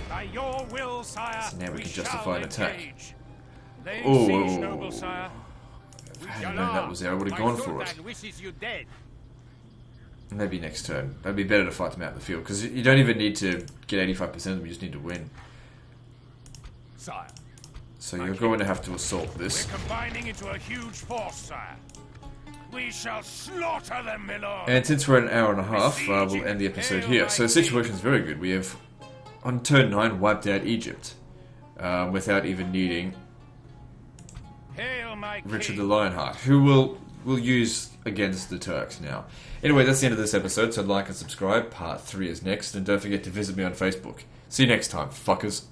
S4: By your will, sire,
S1: So now we can
S4: shall
S1: justify an attack.
S4: engage. Lay
S1: Oh.
S4: siege, noble sire.
S1: If I hadn't known that was there, I would have gone for it.
S2: wishes you dead.
S1: Maybe next turn. It'd be better to fight them out in the field, because you don't even need to get 85% of them, you just need to win.
S2: Sire,
S1: So you're going to have to assault this.
S4: We're combining into a huge force, sire. We shall slaughter them, my lord.
S1: And since we're at an hour and a half, we'll end the episode here. So the situation is very good. We have, on turn 9, wiped out Egypt. Without even needing
S4: Hail, my
S1: Richard the
S4: king.
S1: Lionheart, who we'll use against the Turks now. Anyway, that's the end of this episode, so like and subscribe. Part 3 is next, and don't forget to visit me on Facebook. See you next time, fuckers.